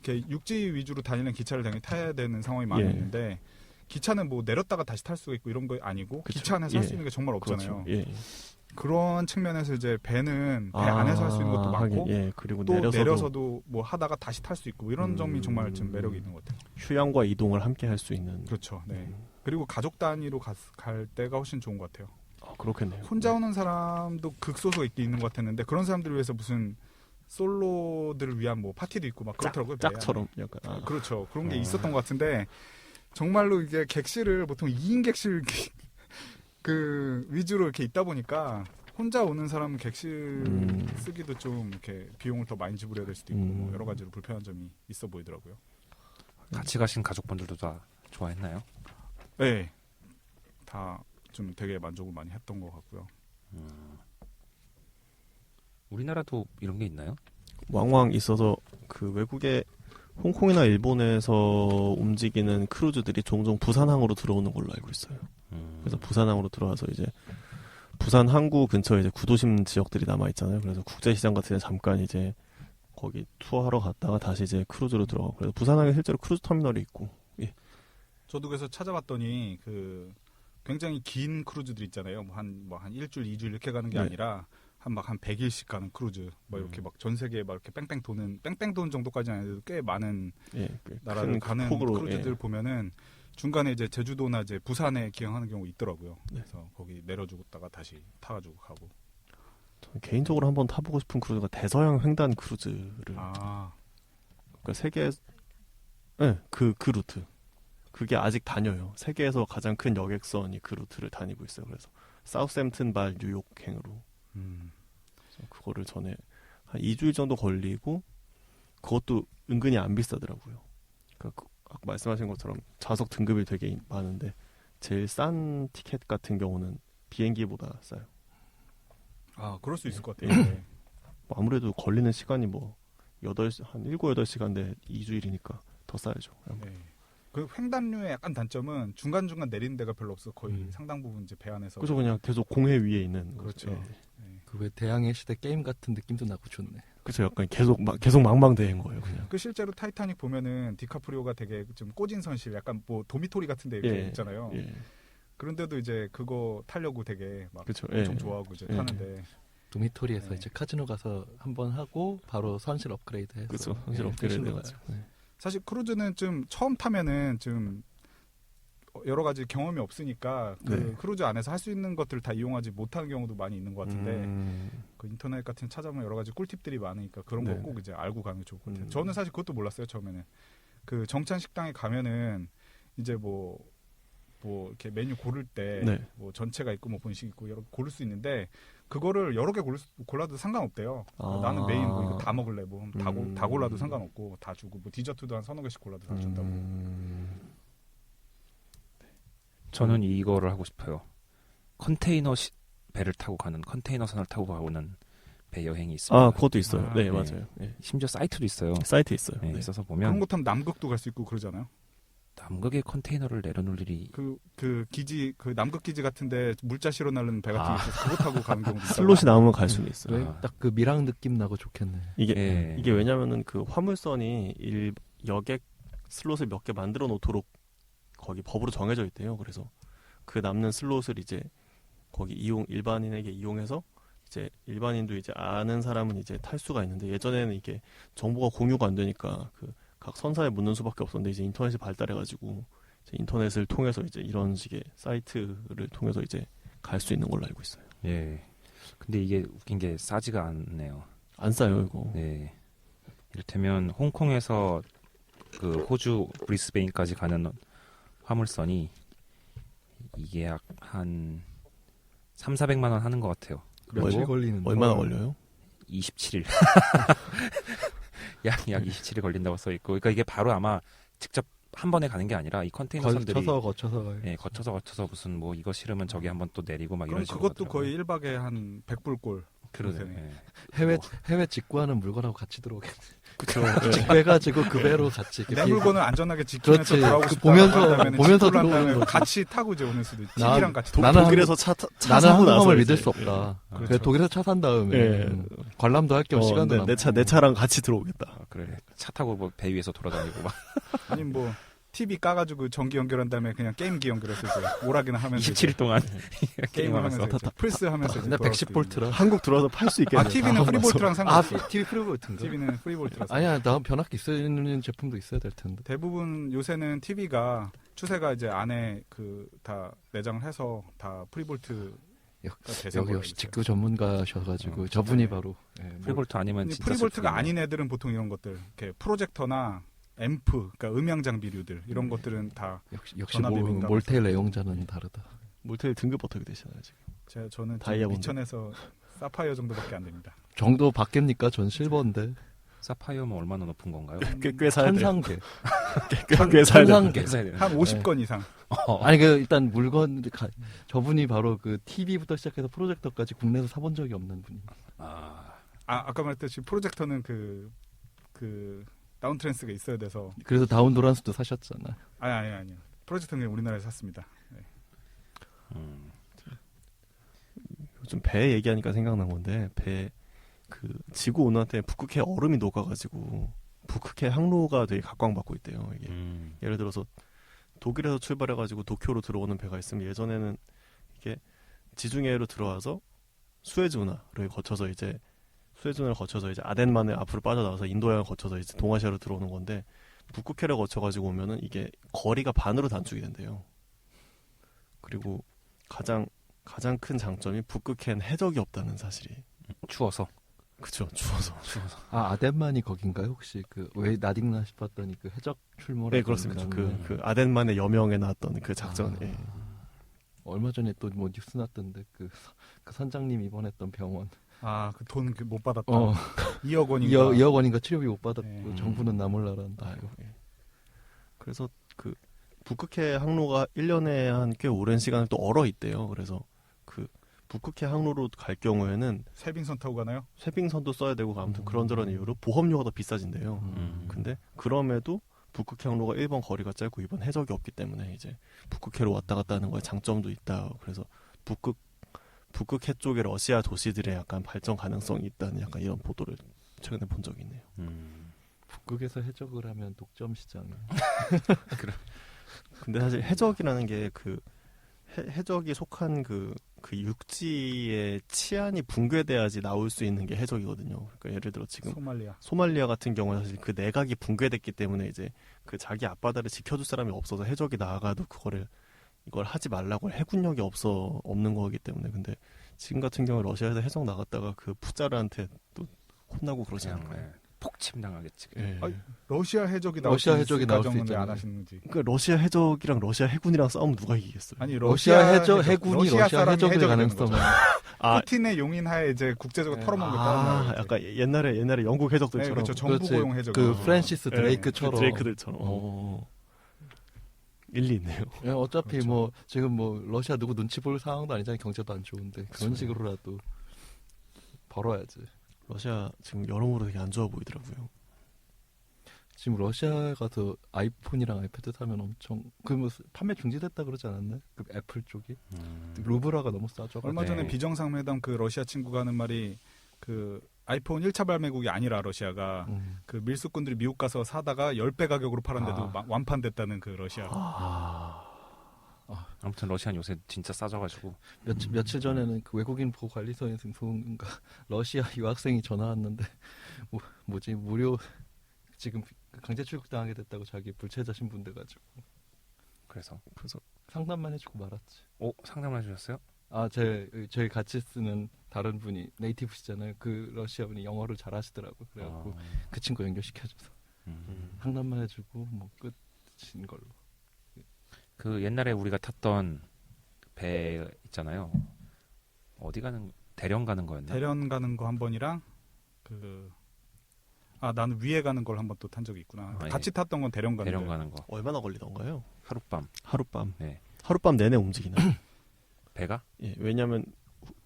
이렇게 육지 위주로 다니는 기차를 당연히 타야 되는 상황이 많이 있는데, 기차는 뭐 내렸다가 다시 탈 수가 있고 이런 거 아니고, 그쵸. 기차 안에서 할 수 있는 게 정말 없잖아요. 그렇죠. 그런 측면에서 이제 배는 배 안에서 할 수 있는 것도 많고, 그리고 또 내려서도 내려서도 뭐 하다가 다시 탈 수 있고, 뭐 이런 점이 정말 좀 매력이 있는 것 같아요. 휴양과 이동을 함께 할 수 있는. 그렇죠. 네. 그리고 가족 단위로 갈 때가 훨씬 좋은 것 같아요. 그렇겠네요. 혼자 오는 사람도 극소수가 있는 것 같았는데, 그런 사람들을 위해서 무슨 솔로들을 위한 뭐 파티도 있고 막 그렇더라고요. 배에. 짝처럼 약간. 그렇죠. 그런 게 있었던 것 같은데, 정말로 이게 객실을 보통 2인 객실 그 위주로 이렇게 있다 보니까, 혼자 오는 사람 객실 쓰기도 좀 이렇게 비용을 더 많이 지불해야 될 수도 있고, 뭐 여러 가지로 불편한 점이 있어 보이더라고요. 같이 가신 가족분들도 다 좋아했나요? 네. 다 좀 되게 만족을 많이 했던 것 같고요. 우리나라도 이런 게 있나요? 왕왕 있어서 그 외국에 홍콩이나 일본에서 움직이는 크루즈들이 종종 부산항으로 들어오는 걸로 알고 있어요. 그래서 부산항으로 들어와서 이제 부산 항구 근처에 이제 구도심 지역들이 남아 있잖아요. 그래서 국제시장 같은 데 잠깐 이제 거기 투어하러 갔다가 다시 이제 크루즈로 들어가고, 그래서 부산항에 실제로 크루즈 터미널이 있고. 저도 그래서 찾아봤더니 그 굉장히 긴 크루즈들 있잖아요. 한 일주일, 2주일 이렇게 가는 게 네. 아니라 한 100일씩 가는 크루즈. 뭐 이렇게 막 전 세계에 막 이렇게 뺑뺑 도는 정도까지는 아니어도 꽤 많은 나라를 가는 폭으로, 크루즈들 보면은 중간에 이제 제주도나 이제 부산에 기항하는 경우 있더라고요. 그래서 거기 내려주다가 다시 타가지고 가고. 저는 개인적으로 한번 타보고 싶은 크루즈가 대서양 횡단 크루즈를. 그러니까 세계, 그 루트. 그게 아직 다녀요. 세계에서 가장 큰 여객선이 그 루트를 다니고 있어요. 그래서 사우샘튼 발 뉴욕행으로. 그래서 그거를 전에 한 2주일 정도 걸리고, 그것도 은근히 안 비싸더라고요. 그러니까 말씀하신 것처럼 좌석 등급이 되게 많은데 제일 싼 티켓 같은 경우는 비행기보다 싸요. 아, 그럴 수 있을 것 같아요. 네. 뭐 아무래도 걸리는 시간이 뭐 한 7, 8시간대 2주일이니까 더 싸야죠. 네. 그 횡단류의 약간 단점은 중간중간 내리는 데가 별로 없어. 거의 상당 부분 이제 배 안에서. 그죠, 그냥 계속 공해 위에 있는. 그렇죠. 예. 네. 그 왜 대항해 시대 게임 같은 느낌도 나고 좋네. 그죠, 약간 계속 망망대해인 거예요, 그냥. 그 실제로 타이타닉 보면은 디카프리오가 되게 좀 꼬진선실, 약간 뭐 도미토리 같은데 이렇게 예. 있잖아요. 예. 그런데도 이제 그거 타려고 되게 막 그쵸, 엄청 예. 좋아하고 이제 예. 타는데. 도미토리에서 네. 이제 카지노 가서 한번 하고 바로 선실 업그레이드해서. 그쵸, 사실 예, 업그레이드 대신에 돼가지고. 네. 사실 크루즈는 좀 처음 타면은 좀 여러 가지 경험이 없으니까 그 네. 크루즈 안에서 할 수 있는 것들을 다 이용하지 못하는 경우도 많이 있는 것 같은데 그 인터넷 같은 찾아보면 여러 가지 꿀팁들이 많으니까 그런 거 네. 꼭 이제 알고 가는 게 좋을 것 같아요. 음. 저는 사실 그것도 몰랐어요. 처음에는 그 정찬 식당에 가면은 이제 뭐 이렇게 메뉴 고를 때 네. 뭐 전체가 있고 뭐 본식 있고 여러 개 고를 수 있는데 그거를 여러 개 골라도 상관없대요. 아. 나는 메인 뭐 이거 다 먹을래 뭐 다 골라도 음. 상관없고 다 주고 뭐 디저트도 한 서너 개씩 골라도 다 준다고. 저는 이거를 하고 싶어요. 컨테이너 배를 타고 가는 컨테이너선을 타고 가는 배 여행이 있습니다. 아, 그것도 있어요. 아, 네, 네. 맞아요. 예. 심지어 사이트도 있어요. 사이트에 있어요. 네, 네. 있어서 그런 보면 거 타면 남극도 갈 수 있고 그러잖아요. 남극에 컨테이너를 내려놓을 일이 그 기지 그 남극 기지 같은데 물자 실어 나르는 배 같은 게 있어서 그거 타고 가는 경우도 있어요. 슬롯이 나오면 갈 수는 있어요. 아. 딱 그 미랑 느낌 나고 좋겠네. 이게 왜냐면은 그 화물선이 여객 슬롯을 몇 개 만들어 놓도록 거기 법으로 정해져 있대요. 그래서 그 남는 슬롯을 이제 거기 일반인에게 이용해서 이제 일반인도 이제 아는 사람은 이제 탈 수가 있는데 예전에는 이게 정보가 공유가 안 되니까 그 각 선사에 묻는 수밖에 없었는데 이제 인터넷이 발달해가지고 이제 인터넷을 통해서 이제 이런 식의 사이트를 통해서 이제 갈 수 있는 걸로 알고 있어요. 예. 근데 이게 웃긴 게 싸지가 않네요. 안 싸요 이거. 네. 이를테면 홍콩에서 그 호주 브리스베인까지 가는 화물선이 이게 약 한 3,400만 원 하는 것 같아요. 며칠 걸리는 얼마나 걸려요? 27일. 약 27일 걸린다고 써 있고, 그러니까 이게 바로 아마 직접 한 번에 가는 게 아니라 이 컨테이너선들이 거쳐서 가요. 예, 거쳐서 무슨 뭐 이거 싫으면 저기 한번 또 내리고 막 그럼 이런 식으로 그것도 거의 1박에 한 100불꼴. 그러네. 그러네. 예. 해외 직구하는 물건하고 같이 들어오겠네. 그쵸. 직구해가지고 그 배로 같이 내 물건을 안전하게 지키면서 그렇지. 돌아오고 그 싶다. 보면서 들어오는 들어오는 거지. 같이 타고 이제 오는 수도 있고 나- TV랑 같이 나는 독일에서 차 나는 사고 나서 항공을 이제, 믿을 수 없다. 그렇죠. 그래 독일에서 차 산 다음에 예. 관람도 할 겸 시간도 남고. 내 차랑 같이 들어오겠다. 아, 그래. 차 타고 뭐 배 위에서 돌아다니고 막 아니면 뭐 TV 까가지고 전기 연결한 다음에 그냥 게임기 연결해서 이제 오락이나 하면서 27일 동안 게임을 하면서 게임하면서 이제 플스 하면서 이제 근데 돌아올 수도 있는. 110볼트라. 한국 들어와서 팔 수 있겠네. 아 TV는 프리볼트랑 상관없어. TV 프리볼트인가? TV는 프리볼트라서. 아니야, 나 변압기 있는 제품도 있어야 될 텐데. 대부분 요새는 TV가 추세가 이제 안에 그 다 내장을 해서 다 프리볼트. 여기 역시 직구 전문가셔가지고 저분이 바로 프리볼트 아니면 진짜 프리볼트가 슬프겠네. 아닌 애들은 보통 이런 것들, 이렇게 프로젝터나 앰프, 그러니까 음향 장비류들 이런 것들은 다 역시 전압이 민감해서. 몰테일 애용자는 다르다. 몰텔 등급 어떻게 되시나요 지금? 저는 다이아몬드. 미천에서 사파이어 정도밖에 안 됩니다. 정도 바뀝니까? 전 실버인데 사파이어면 얼마나 높은 건가요? 꽤 사야 돼요. 천상계. 꽤 사야 돼요. 천상계. 사야 되는. 한 50건 이상. 아니 그 일단 물건 저분이 바로 그 TV부터 시작해서 프로젝터까지 국내에서 사본 적이 없는 분이. 아까 말했듯이 프로젝터는 그 다운트랜스가 있어야 돼서. 그래서 다운 도란스도 사셨잖아. 아니. 프로젝터는 우리나라에서 샀습니다. 네. 요즘 배 얘기하니까 생각난 건데 배 그 지구 온난화 때문에 북극해 얼음이 녹아가지고 북극해 항로가 되게 각광받고 있대요. 이게 예를 들어서 독일에서 출발해가지고 도쿄로 들어오는 배가 있으면 예전에는 이게 지중해로 들어와서 수에즈운하를 거쳐서 이제 아덴만을 앞으로 빠져나와서 인도양을 거쳐서 이제 동아시아로 들어오는 건데 북극해를 거쳐가지고 오면은 이게 거리가 반으로 단축이 된대요. 그리고 가장 큰 장점이 북극해는 해적이 없다는 사실이. 추워서. 그쵸, 추워서. 아 아덴만이 거긴가요? 혹시 그 왜 나딕나 싶었더니 그 해적 출몰. 네, 그렇습니다. 그 아덴만의 여명에 나왔던 그 작전. 예. 얼마 전에 또 뭐 뉴스 났던데 그 선장님 입원했던 병원. 그 돈 못 받았다. 2억 원인가. 2억 원인가 치료비 못 받았고 네. 정부는 나 몰라란다. 아이고, 예. 그래서 그 북극해 항로가 1년에 한 꽤 오랜 시간을 또 얼어 있대요. 그래서 그 북극해 항로로 갈 경우에는 세빙선 타고 가나요? 쇠빙선도 써야 되고 아무튼 그런저런 이유로 보험료가 더 비싸진대요. 근데 그럼에도 북극해 항로가 1번 거리가 짧고 2번 해적이 없기 때문에 이제 북극해로 왔다 갔다 하는 거에 장점도 있다. 그래서 북극해 쪽의 러시아 도시들의 약간 발전 가능성이 있다는 약간 이런 보도를 최근에 본 적이 있네요. 북극에서 해적을 하면 독점 시장이에요. 근데 사실 해적이라는 게 그 해적이 속한 그 육지의 치안이 붕괴돼야지 나올 수 있는 게 해적이거든요. 그러니까 예를 들어 지금 소말리아 같은 경우는 사실 그 내각이 붕괴됐기 때문에 이제 그 자기 앞바다를 지켜줄 사람이 없어서 해적이 나아가도 이걸 하지 말라고 할 해군력이 없는 거기 때문에. 근데 지금 같은 경우 러시아에서 해적 나갔다가 그 푸자르한테 또 혼나고 그러지 그냥 않을까요? 폭침당하겠지. 예. 아니, 러시아 해적이 나올 러시아 수 해적이 있을 나올 수 가정은 왜 있잖아요. 안 하시는지. 그러니까 러시아 해적이랑 러시아 해군이랑 싸우면 누가 이기겠어요? 아니 러시아 해군이 러시아 사람이 해적의 해적이 되는 가능성은 거죠. 푸틴의 용인하에 이제 국제적으로 네. 털어먹는 게 다른 나라죠. 약간 옛날에 영국 네, 해적들처럼. 그렇죠. 정부 그렇지. 고용 해적. 그 프랜시스 예, 드레이크처럼. 그 드레이크들처럼. 일리 있네요. 예, 어차피 그렇죠. 뭐 지금 뭐 러시아 누구 눈치 볼 상황도 아니잖아요. 경제도 안 좋은데 그런 그렇죠. 식으로라도 벌어야지. 러시아 지금 여러모로 되게 안 좋아 보이더라고요. 지금 러시아 가서 아이폰이랑 아이패드 사면 엄청 그 뭐 판매 중지됐다 그러지 않았나요? 그 애플 쪽이 루브라가 너무 싸죠. 얼마 전에 네. 비정상회담 그 러시아 친구가 하는 말이 그 아이폰 1차 발매국이 아니라 러시아가 그 밀수꾼들이 미국 가서 사다가 10배 가격으로 팔았는데도 완판됐다는 그 러시아. 아무튼 러시아는 요새 진짜 싸져가지고 며칠 전에는 그 외국인 보호관리소에서 누군가 러시아 유학생이 전화 왔는데 뭐지 무료 지금 강제 출국 당하게 됐다고 자기 불체자 신분 돼가지고 그래서 상담만 해주고 말았지. 상담을 해주셨어요? 저희 같이 쓰는 다른 분이 네이티브시잖아요. 그 러시아 분이 영어를 잘하시더라고. 그래갖고 그 친구 연결시켜줘서 상담만 해주고 뭐 끝인 걸로. 그 옛날에 우리가 탔던 배 있잖아요. 어디 가는 대련 가는 거였나? 대련 가는 거 한 번이랑 나는 위에 가는 걸 한 번 또 탄 적이 있구나. 예. 같이 탔던 건 대련 가는 대련 가는 거. 얼마나 걸리던가요? 하룻밤. 하룻밤. 네. 하룻밤 내내 움직이나요? 배가? 예, 왜냐하면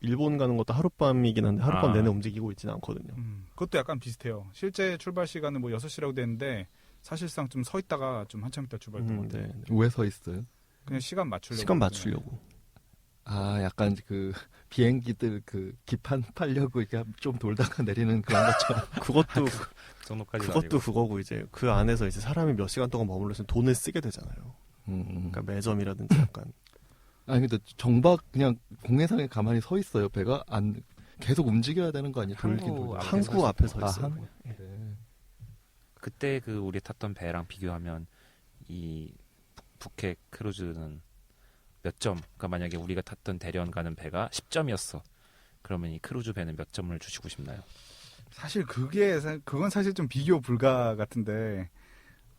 일본 가는 것도 하룻밤이긴 한데 하룻밤 내내 움직이고 있지는 않거든요. 그것도 약간 비슷해요. 실제 출발 시간은 뭐 6시라고 되는데 사실상 좀 서 있다가 좀 한참 있다 출발했던 것 같아요. 네. 왜 서 있어요? 그냥 시간 맞추려고. 시간 맞추려고. 약간 그 비행기들 그 기판 팔려고 이렇게 좀 돌다가 내리는 그런 것처럼. 그것도 그 정도까지 그것도 그거고 이제 그 안에서 이제 사람이 몇 시간 동안 머물러서 돈을 쓰게 되잖아요. 그러니까 매점이라든지 약간. 아니 근데 정박 그냥 공해상에 가만히 서 있어요. 배가 안 계속 움직여야 되는 거 아니에요? 항구 앞에 서 있어요. 항구. 예. 그때 그 우리 탔던 배랑 비교하면 이 북해 크루즈는 몇 점? 그러니까 만약에 우리가 탔던 대련 가는 배가 10점이었어. 그러면 이 크루즈 배는 몇 점을 주시고 싶나요? 사실 그건 사실 좀 비교 불가 같은데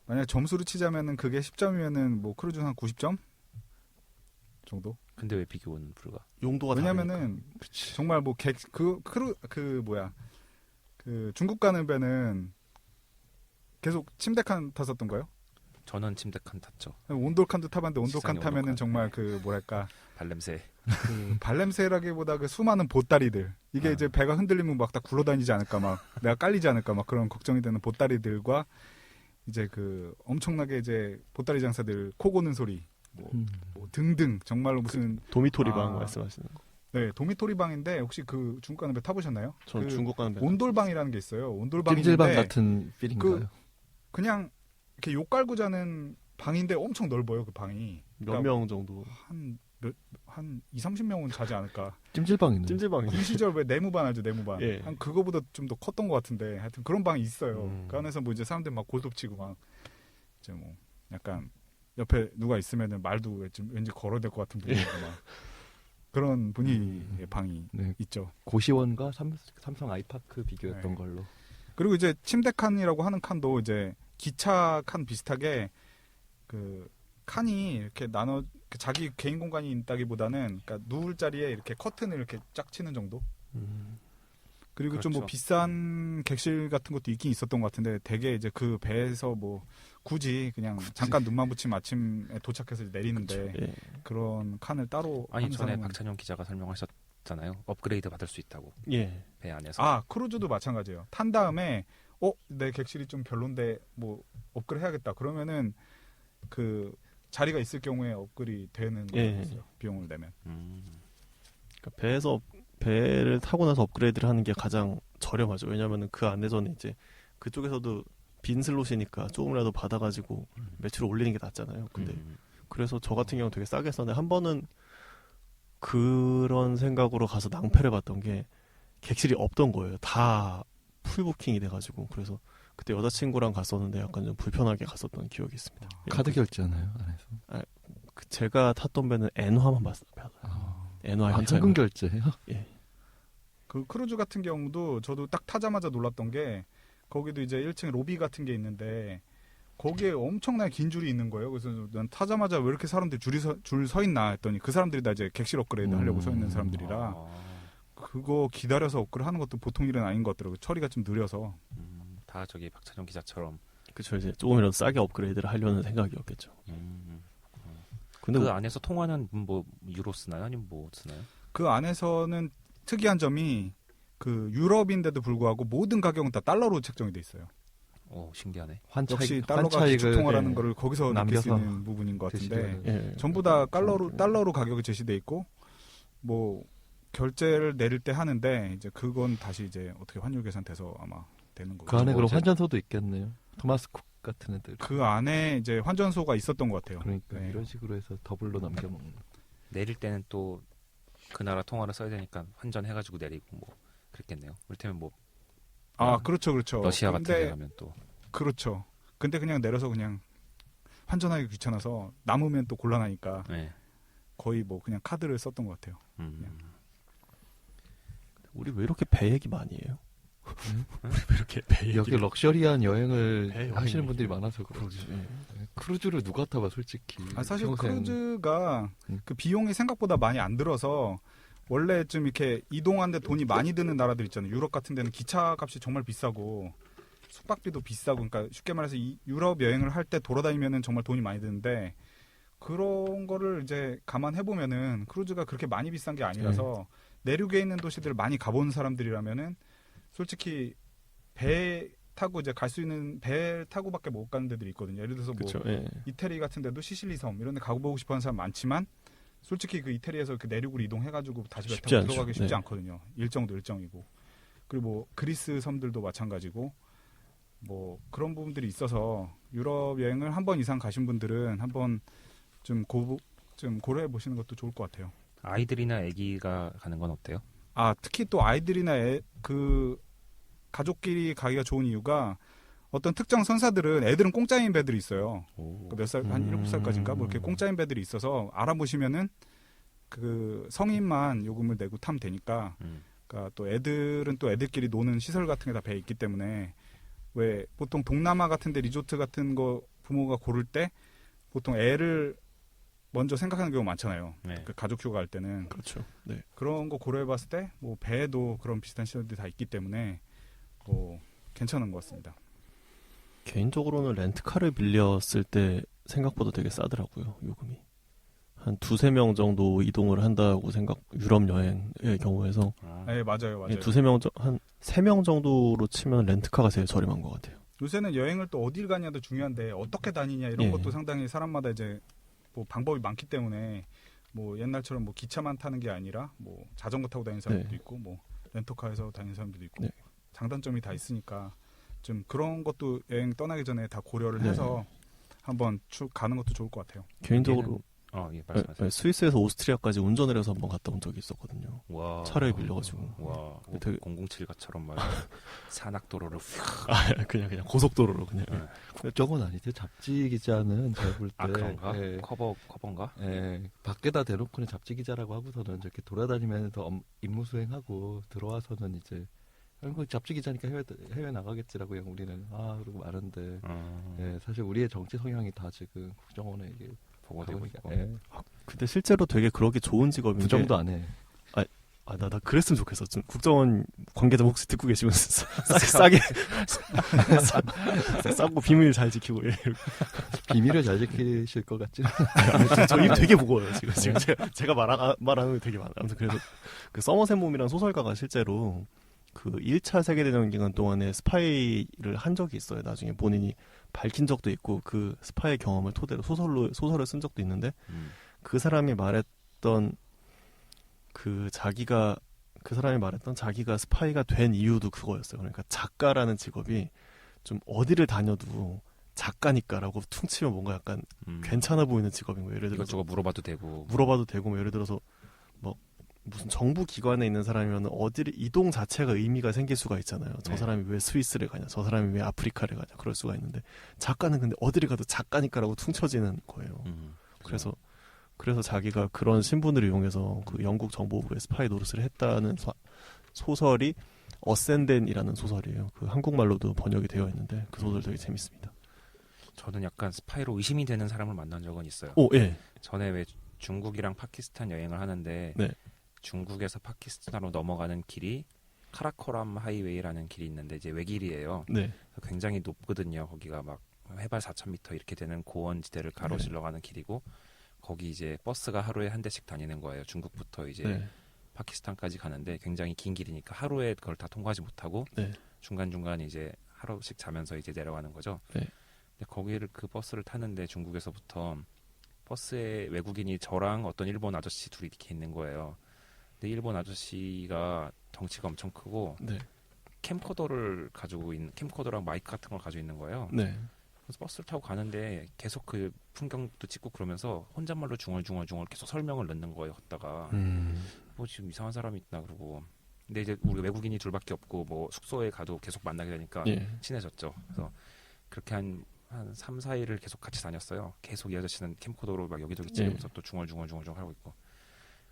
만약 점수로 치자면은 그게 10점이면은 뭐 크루즈는 한 90점 정도? 근데 왜 비교는 불가? 용도가 왜냐면은 정말 뭐 중국 가는 배는 계속 침대칸 탔었던 거예요? 저는 침대칸 탔죠. 온돌칸도 타봤는데 온돌칸 시상의 타면은 온돌칸. 정말 그 뭐랄까 발냄새. 발냄새라기보다 그 수많은 보따리들 이게 이제 배가 흔들리면 막 다 굴러다니지 않을까 막 내가 깔리지 않을까 막 그런 걱정이 되는 보따리들과 이제 그 엄청나게 이제 보따리 장사들 코 고는 소리 뭐 등등 정말로 무슨 도미토리 방 말씀하시는 거. 네 도미토리 방인데 혹시 그 중국 가는 배 타보셨나요? 전 중국 가는 배 온돌방이라는 게 있어요. 온돌방인데 찜질방 같은 필인가요? 그냥 이렇게 욕 깔고 자는 방인데 엄청 넓어요 그 방이. 몇 명 정도? 한 20-30명은 자지 않을까. 찜질방이네. 찜질방이. 그 시절 왜 내무반 알죠 내무반. 예. 한 그거보다 좀 더 컸던 것 같은데 하여튼 그런 방이 있어요. 그 안에서 뭐 이제 사람들 막 골톱치고 막 이제 뭐 약간 옆에 누가 있으면은 말도 왠지 걸어야 될 것 같은 분위기가 막 그런 분위기의 방이 있죠. 고시원과 삼성 아이파크 비교했던 걸로. 그리고 이제 침대 칸이라고 하는 칸도 이제 기차 칸 비슷하게 그 칸이 이렇게 자기 개인 공간이 있다기보다는 그러니까 누울 자리에 이렇게 커튼을 이렇게 쫙 치는 정도. 그리고 좀 뭐 그렇죠. 비싼 객실 같은 것도 있긴 있었던 것 같은데 대개 이제 그 배에서 뭐 굳이 그냥 잠깐 눈만 붙이면 아침에 도착해서 내리는데 예. 그런 칸을 따로 아니 하는 전에 사람은- 박찬용 기자가 설명하셨잖아요. 업그레이드 받을 수 있다고 예. 배 안에서. 아 크루즈도 마찬가지예요. 탄 다음에 내 객실이 좀 별론데 뭐 업그레이드 해야겠다. 그러면은 그 자리가 있을 경우에 업그레이드 되는 예. 거였어요. 비용을 내면. 그러니까 배를 타고 나서 업그레이드를 하는 게 가장 저렴하죠. 왜냐하면 그 안에서는 이제 그쪽에서도 빈 슬롯이니까 조금이라도 받아가지고 매출을 올리는 게 낫잖아요. 근데 그래서 저 같은 경우 되게 싸게 썼는데 한 번은 그런 생각으로 가서 낭패를 봤던 게 객실이 없던 거예요. 다 풀부킹이 돼가지고 그래서 그때 여자친구랑 갔었는데 약간 좀 불편하게 갔었던 기억이 있습니다. 예, 카드 결제하나요 안에서? 제가 탔던 배는 엔화만 봤어요. 엔화 현찰. 현금 결제해요? 그 크루즈 같은 경우도 저도 딱 타자마자 놀랐던 게 거기도 이제 1층 로비 같은 게 있는데 거기에 엄청나게 긴 줄이 있는 거예요. 그래서 난 타자마자 왜 이렇게 사람들이 줄 서 있나 했더니 그 사람들이 다 이제 객실 업그레이드 하려고 서 있는 사람들이라 그거 기다려서 업그레이드 하는 것도 보통 일은 아닌 것 같더라고요. 처리가 좀 느려서. 다 저기 박찬용 기자처럼. 그쵸, 이제 조금이라도 싸게 업그레이드를 하려는 생각이었겠죠. 근데 그 뭐- 안에서 통화는 뭐 유로 쓰나요? 아니면 뭐 쓰나요? 그 안에서는 특이한 점이 그 유럽인데도 불구하고 모든 가격은 다 달러로 책정이 돼 있어요. 신기하네. 역시 달러가 기축 통화라는 거를 거기서 느낄 수 남겨서 있는 부분인 것 같은데 드시려는. 예. 전부 다 달러로 가격이 제시돼 있고 뭐 결제를 내릴 때 하는데 이제 그건 다시 이제 어떻게 환율 계산돼서 아마 되는 거고. 그 안에 그럼 뭐지? 환전소도 있겠네요. 토마스 쿡 같은 애들. 그 안에 이제 환전소가 있었던 것 같아요. 그러니까 네. 이런 식으로 해서 더블로 남겨먹는. 내릴 때는 또 그 나라 통화를 써야 되니까 환전해가지고 내리고 뭐 그랬겠네요. 그렇다면 뭐 그렇죠. 러시아 같은 데 근데 가면 또 그렇죠. 근데 그냥 내려서 그냥 환전하기 귀찮아서 남으면 또 곤란하니까 네. 거의 뭐 그냥 카드를 썼던 것 같아요. 우리 왜 이렇게 배 얘기 많이 해요? 우리 왜 이렇게 배 얘기 여기 럭셔리한 여행을 배 하시는 여행이 분들이 많아서 그렇지. 예. 크루즈를 누가 타봐 솔직히. 사실 평생. 크루즈가 음. 그 비용이 생각보다 많이 안 들어서 원래 좀 이렇게 이동하는데 돈이 많이 드는 나라들 있잖아요. 유럽 같은 데는 기차 값이 정말 비싸고 숙박비도 비싸고 그러니까 쉽게 말해서 유럽 여행을 할 때 돌아다니면은 정말 돈이 많이 드는데 그런 거를 이제 감안해 보면은 크루즈가 그렇게 많이 비싼 게 아니라서 내륙에 있는 도시들을 많이 가본 사람들이라면은 솔직히 배 타고 이제 갈 수 있는 배 타고밖에 못 가는 데들이 있거든요. 예를 들어서 뭐 그쵸. 예. 이태리 같은 데도 시실리 섬 이런 데 가보고 싶어 하는 사람 많지만 솔직히 그 이태리에서 그 내륙으로 이동해가지고 다시 배 쉽지 타고 않죠. 들어가기 쉽지 네. 않거든요. 일정도 일정이고 그리고 뭐 그리스 섬들도 마찬가지고 뭐 그런 부분들이 있어서 유럽 여행을 한 번 이상 가신 분들은 한번 좀 고려해 보시는 것도 좋을 것 같아요. 아이들이나 아기가 가는 건 어때요? 특히 또 아이들이나 그 가족끼리 가기가 좋은 이유가 어떤 특정 선사들은 애들은 공짜인 배들이 있어요. 몇 살, 한 7살까지인가? 뭐 이렇게 공짜인 배들이 있어서 알아보시면은 그 성인만 요금을 내고 타면 되니까 그러니까 또 애들은 또 애들끼리 노는 시설 같은 게 다 배에 있기 때문에 왜 보통 동남아 같은 데 리조트 같은 거 부모가 고를 때 보통 애를 먼저 생각하는 경우가 많잖아요. 네. 그 가족 휴가 갈 때는. 그렇죠. 네. 그런 거 고려해 봤을 때 뭐 배에도 그런 비슷한 시설들이 다 있기 때문에 뭐 괜찮은 것 같습니다. 개인적으로는 렌트카를 빌렸을 때 생각보다 되게 싸더라고요, 요금이. 한 2-3명 정도 이동을 한다고 유럽 여행의 경우에서 네, 맞아요. 한 3명 정도로 치면 렌트카가 제일 저렴한 것 같아요. 요새는 여행을 또 어딜 가냐도 중요한데 어떻게 다니냐 이런 예. 것도 상당히 사람마다 이제 뭐 방법이 많기 때문에 뭐 옛날처럼 뭐 기차만 타는 게 아니라 뭐 자전거 타고 다니는 사람들도 네. 있고 뭐 렌터카에서 다니는 사람들도 있고 네. 장단점이 다 있으니까 좀 그런 것도 여행 떠나기 전에 다 고려를 네. 해서 한번 가는 것도 좋을 것 같아요. 개인적으로 예, 말씀하세요. 스위스에서 오스트리아까지 운전을 해서 한번 갔다 온 적이 있었거든요. 와. 차를 빌려가지고. 와. 되게- 007가처럼 막 산악도로를 휙. 그냥 고속도로로 그냥. 저건 아니죠. 잡지 기자는 제가 볼 때. 그런가? 예, 커버인가? 예, 밖에다 대놓고는 잡지 기자라고 하고서는 저렇게 돌아다니면서 임무 수행하고 들어와서는 이제 뭐 잡지 기자니까 해외 나가겠지라고 그냥 우리는 그러고 마는데 예, 사실 우리의 정치 성향이 다 지금 국정원에 이게 보고되고 있고. 예, 근데 실제로 되게 그러기 좋은 직업인 게 부정도 안 해. 나 그랬으면 좋겠어. 좀 국정원 관계자 혹시 듣고 계시면 싸게 싸고 비밀 잘 지키고 비밀을 잘 지키실 것 같지는. 저 입 되게 무거워요 지금 제가 말하는 게 되게 많아요. 아무튼 그래서 그 서머셋 mom이라는 소설가가 실제로 그 1차 세계대전 기간 동안에 스파이를 한 적이 있어요. 나중에 본인이 밝힌 적도 있고 그 스파이 경험을 토대로 소설을 쓴 적도 있는데 그 사람이 말했던 자기가 스파이가 된 이유도 그거였어요. 그러니까 작가라는 직업이 좀 어디를 다녀도 작가니까라고 퉁치면 뭔가 약간 괜찮아 보이는 직업인 거예요. 예를 들어서 이것저것 물어봐도 되고 뭐 예를 들어서 뭐 무슨 정부 기관에 있는 사람이면 어디를 이동 자체가 의미가 생길 수가 있잖아요. 저 네. 사람이 왜 스위스를 가냐, 저 사람이 왜 아프리카를 가냐, 그럴 수가 있는데 작가는 근데 어디를 가도 작가니까라고 퉁쳐지는 거예요. 그래서 자기가 그런 신분을 이용해서 그 영국 정보부의 스파이 노릇을 했다는 소설이 어센덴이라는 소설이에요. 그 한국말로도 번역이 되어 있는데 그 소설 되게 재밌습니다. 저는 약간 스파이로 의심이 되는 사람을 만난 적은 있어요. 오, 예. 전에 왜 중국이랑 파키스탄 여행을 하는데 네. 중국에서 파키스탄으로 넘어가는 길이 카라코람 하이웨이라는 길이 있는데 이제 외길이에요. 네. 굉장히 높거든요. 거기가 막 해발 4,000m 이렇게 되는 고원지대를 가로질러 가는 길이고 거기 이제 버스가 하루에 한 대씩 다니는 거예요. 중국부터 이제 네. 파키스탄까지 가는데 굉장히 긴 길이니까 하루에 그걸 다 통과하지 못하고 네. 중간중간 이제 하루씩 자면서 이제 내려가는 거죠. 네. 근데 거기를 그 버스를 타는데 중국에서부터 버스에 외국인이 저랑 어떤 일본 아저씨 둘이 이렇게 있는 거예요. 근데 일본 아저씨가 덩치가 엄청 크고 네. 캠코더랑 마이크 같은 걸 가지고 있는 거예요. 네. 그래서 버스를 타고 가는데 계속 그 풍경도 찍고 그러면서 혼잣말로 중얼중얼 계속 설명을 넣는 거예요. 걷다가 뭐 지금 이상한 사람이 있나 그러고. 근데 이제 우리 외국인이 둘밖에 없고 뭐 숙소에 가도 계속 만나게 되니까 예. 친해졌죠. 그래서 그렇게 한 3, 4일을 계속 같이 다녔어요. 계속 이 아저씨는 캠코더로 막 여기저기 찍으면서 또 중얼중얼 하고 있고.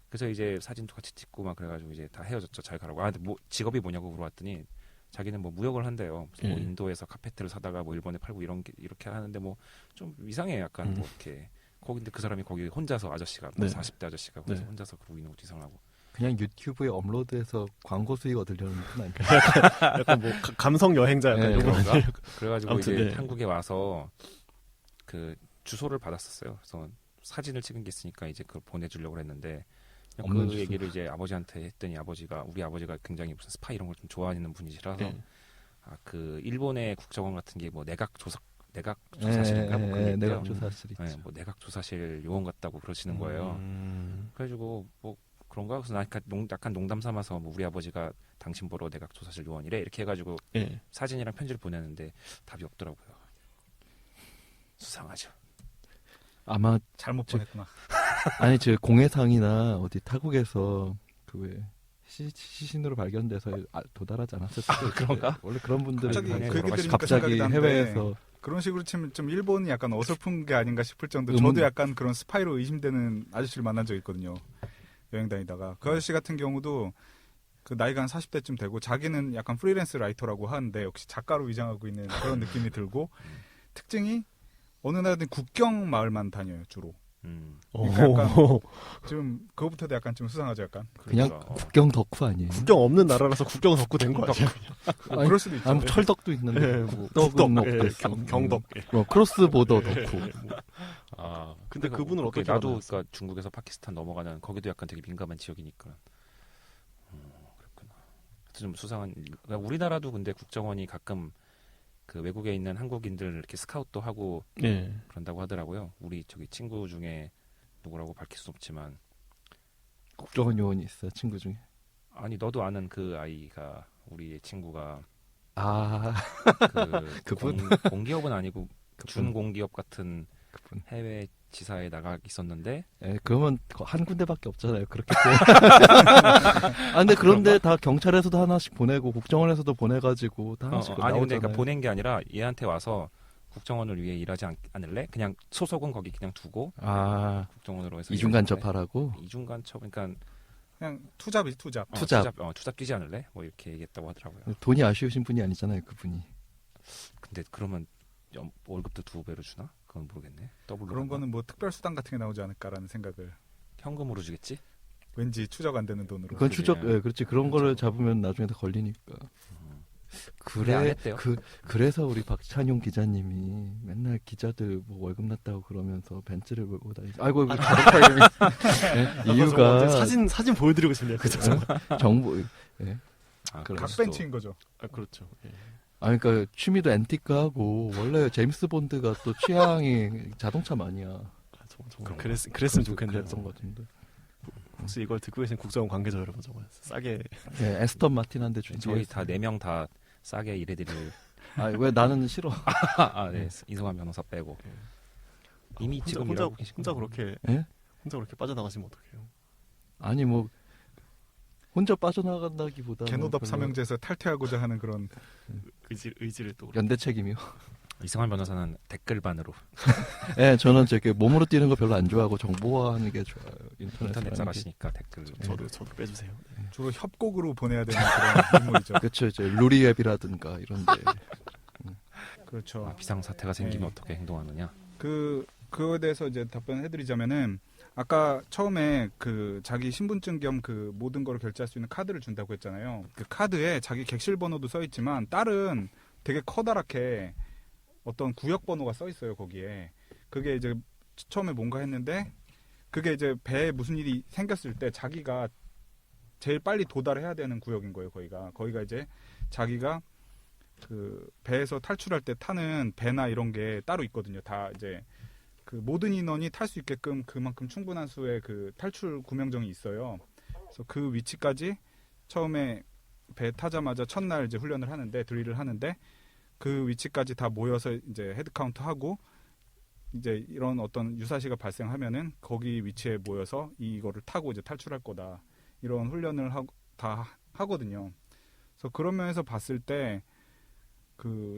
그래서 이제 사진도 같이 찍고 막 그래가지고 이제 다 헤어졌죠. 잘 가라고. 근데 뭐 직업이 뭐냐고 물어봤더니 자기는 뭐 무역을 한대요. 무슨 뭐 인도에서 카페트를 사다가 뭐 일본에 팔고 이렇게 하는데 뭐 좀 이상해 약간 뭐 이렇게. 거기인데 그 사람이 거기 혼자서 아저씨가 네. 40대 아저씨가 거기서 네. 혼자서 그러고 있는 것도 이상하고. 그냥 유튜브에 업로드해서 광고 수익 얻으려는 분 아닌가? 약간 뭐 감성 여행자 약간 네, 이런 거 그런가? 아니에요? 그래가지고 아무튼, 이제 네. 한국에 와서 그 주소를 받았었어요. 그래서 사진을 찍은 게 있으니까 이제 그걸 보내주려고 했는데 없는 그 주소. 얘기를 이제 아버지한테 했더니 우리 아버지가 굉장히 무슨 스파이 이런 걸 좀 좋아하는 분이시라서 네. 그 일본의 국정원 같은 게 뭐 내각 조사실인가 뭐 그런 게 있대요. 내각 조사실 있죠. 네, 뭐 내각 조사실 요원 같다고 그러시는 거예요. 그래가지고 뭐 그런가? 그래서 나 약간 농담 삼아서 뭐 우리 아버지가 당신 보러 내각 조사실 요원이래 이렇게 해가지고 예. 사진이랑 편지를 보냈는데 답이 없더라고요. 수상하죠. 아마 잘못 보냈구나. 아니 저 공해상이나 어디 타국에서 그 왜 시신으로 발견돼서 도달하지 않았을 수도 있어요. 그런가? 원래 그런 분들은 갑자기 그냥 그 얘기 여러 가지 들으니까 갑자기 생각이 나는데 해외에서 그런 식으로 치면 좀 일본이 약간 어설픈 게 아닌가 싶을 정도. 음. 저도 약간 그런 스파이로 의심되는 아저씨를 만난 적이 있거든요. 여행 다니다가 그 아저씨 같은 경우도 그 나이가 한 40대쯤 되고 자기는 약간 프리랜스 라이터라고 하는데 역시 작가로 위장하고 있는 그런 느낌이 들고 특징이 어느 날은 국경 마을만 다녀요 주로. 그러니까 약간 좀 그거부터도 약간 좀 수상하죠 약간. 그냥 그러니까, 국경 덕후 아니에요? 국경 없는 나라라서 국경 덕후 된 거 아니에요? 뭐 그럴 수도 있죠. 아니, 뭐 철덕도 있는데 예, 뭐 국덕, 떡은 예, 없겠어. 경덕. 크로스 보더 덕후. 근데 그분을 어떻게 나도 만났어요? 그러니까 중국에서 파키스탄 넘어가는 거기도 약간 되게 민감한 지역이니까. 그렇구나. 좀 수상한. 그러니까 우리나라도 근데 국정원이 가끔 그 외국에 있는 한국인들 이렇게 스카웃도 하고 예. 그런다고 하더라고요. 우리 저기 친구 중에 누구라고 밝힐 수 없지만 국정원 요원이 있어요 친구 중에. 아니 너도 아는 그 아이가 우리의 친구가 아 그 그분? 공기업은 아니고 그분. 준공기업 같은 그분. 해외 지사에 나가 있었는데 예, 그러면 한 군데밖에 없잖아요. 그렇게. 아, 근데 그런데 다 경찰에서도 하나씩 보내고 국정원에서도 보내가지고 다 하나씩 아니 나오잖아요. 근데 그러니까 보낸 게 아니라 얘한테 와서 국정원을 위해 일하지 않을래? 그냥 소속은 거기 그냥 두고 아 국정원으로 해서 이중 간첩하라고. 이중 간첩 그러니까 그냥 투잡이지 투잡. 투잡. 투잡 뛰지 않을래? 뭐 이렇게 얘기했다고 하더라고요. 돈이 아쉬우신 분이 아니잖아요, 그분이. 근데 그러면 월급도 2배로 주나? 그건 모르겠네. 더블로 그런 하나? 거는 뭐 특별 수당 같은 게 나오지 않을까라는 생각을. 현금으로 주겠지? 왠지 추적 안 되는 돈으로. 그건 추적, 그게- 예, 그렇지. 그런 거를 잡으면 나중에 다 걸리니까. 근데 안 그래, 했대요. 그래서 우리 박찬용 기자님이 맨날 기자들 뭐 월급 났다고 그러면서 벤츠를 몰고 다니죠. 아이고, 이거 자동차 이름이. 네, 이유가 사진 보여드리고 싶네요. 그죠? 정보, 예. 아, 그럴 각벤치인 거죠. 아, 그렇죠. 예. 아, 그러니까 취미도 앤티크하고 원래 제임스 본드가 또 취향이 자동차 마니아. 아, 정말 그런 그랬으면 좋겠네요. 그랬던 것 같은데. 혹시 이걸 듣고 계신 국정원 관계자 여러분 정말 싸게 네, 에스턴 마틴 한대 준비. 저희 다 4명 다 싸게 일해드릴. 아, 왜 나는 싫어. 네. 이승환 변호사 빼고. 이미 혼자, 지금 혼자 일하고 계시구나. 그렇게 예? 혼자 그렇게 빠져나가시면 어떡해요? 아니 뭐 혼자 빠져나간다기보다는 개노답 별로 사명제에서 탈퇴하고자 하는 그런 의지를 또 연대 책임이요. 이승환 변호사는 댓글반으로 예, 저는 저렇게 몸으로 뛰는 거 별로 안 좋아하고 정보화하는 게 좋아요. 인터넷 잘하시니까 댓글. 저도 빼주세요. 네. 주로 협곡으로 보내야 되는 그런 인물이죠. 그렇죠. 이제 루리앱이라든가 이런데. 그렇죠. 비상 사태가 생기면 네. 어떻게 행동하느냐. 그거에 대해서 이제 답변해드리자면은 아까 처음에 그 자기 신분증 겸 그 모든 걸 결제할 수 있는 카드를 준다고 했잖아요. 그 카드에 자기 객실 번호도 써 있지만 딸은 되게 커다랗게 어떤 구역 번호가 써 있어요 거기에. 그게 이제 처음에 뭔가 했는데 그게 이제 배에 무슨 일이 생겼을 때 자기가 제일 빨리 도달해야 되는 구역인 거예요 거기가 이제 자기가 그 배에서 탈출할 때 타는 배나 이런 게 따로 있거든요. 다 이제 그 모든 인원이 탈 수 있게끔 그만큼 충분한 수의 그 탈출 구명정이 있어요. 그래서 그 위치까지 처음에 배 타자마자 첫날 이제 훈련을 하는데 드릴을 하는데 그 위치까지 다 모여서 이제 헤드 카운트 하고 이제 이런 어떤 유사시가 발생하면은 거기 위치에 모여서 이거를 타고 이제 탈출할 거다 이런 훈련을 다 하거든요. 그래서 그런 면에서 봤을 때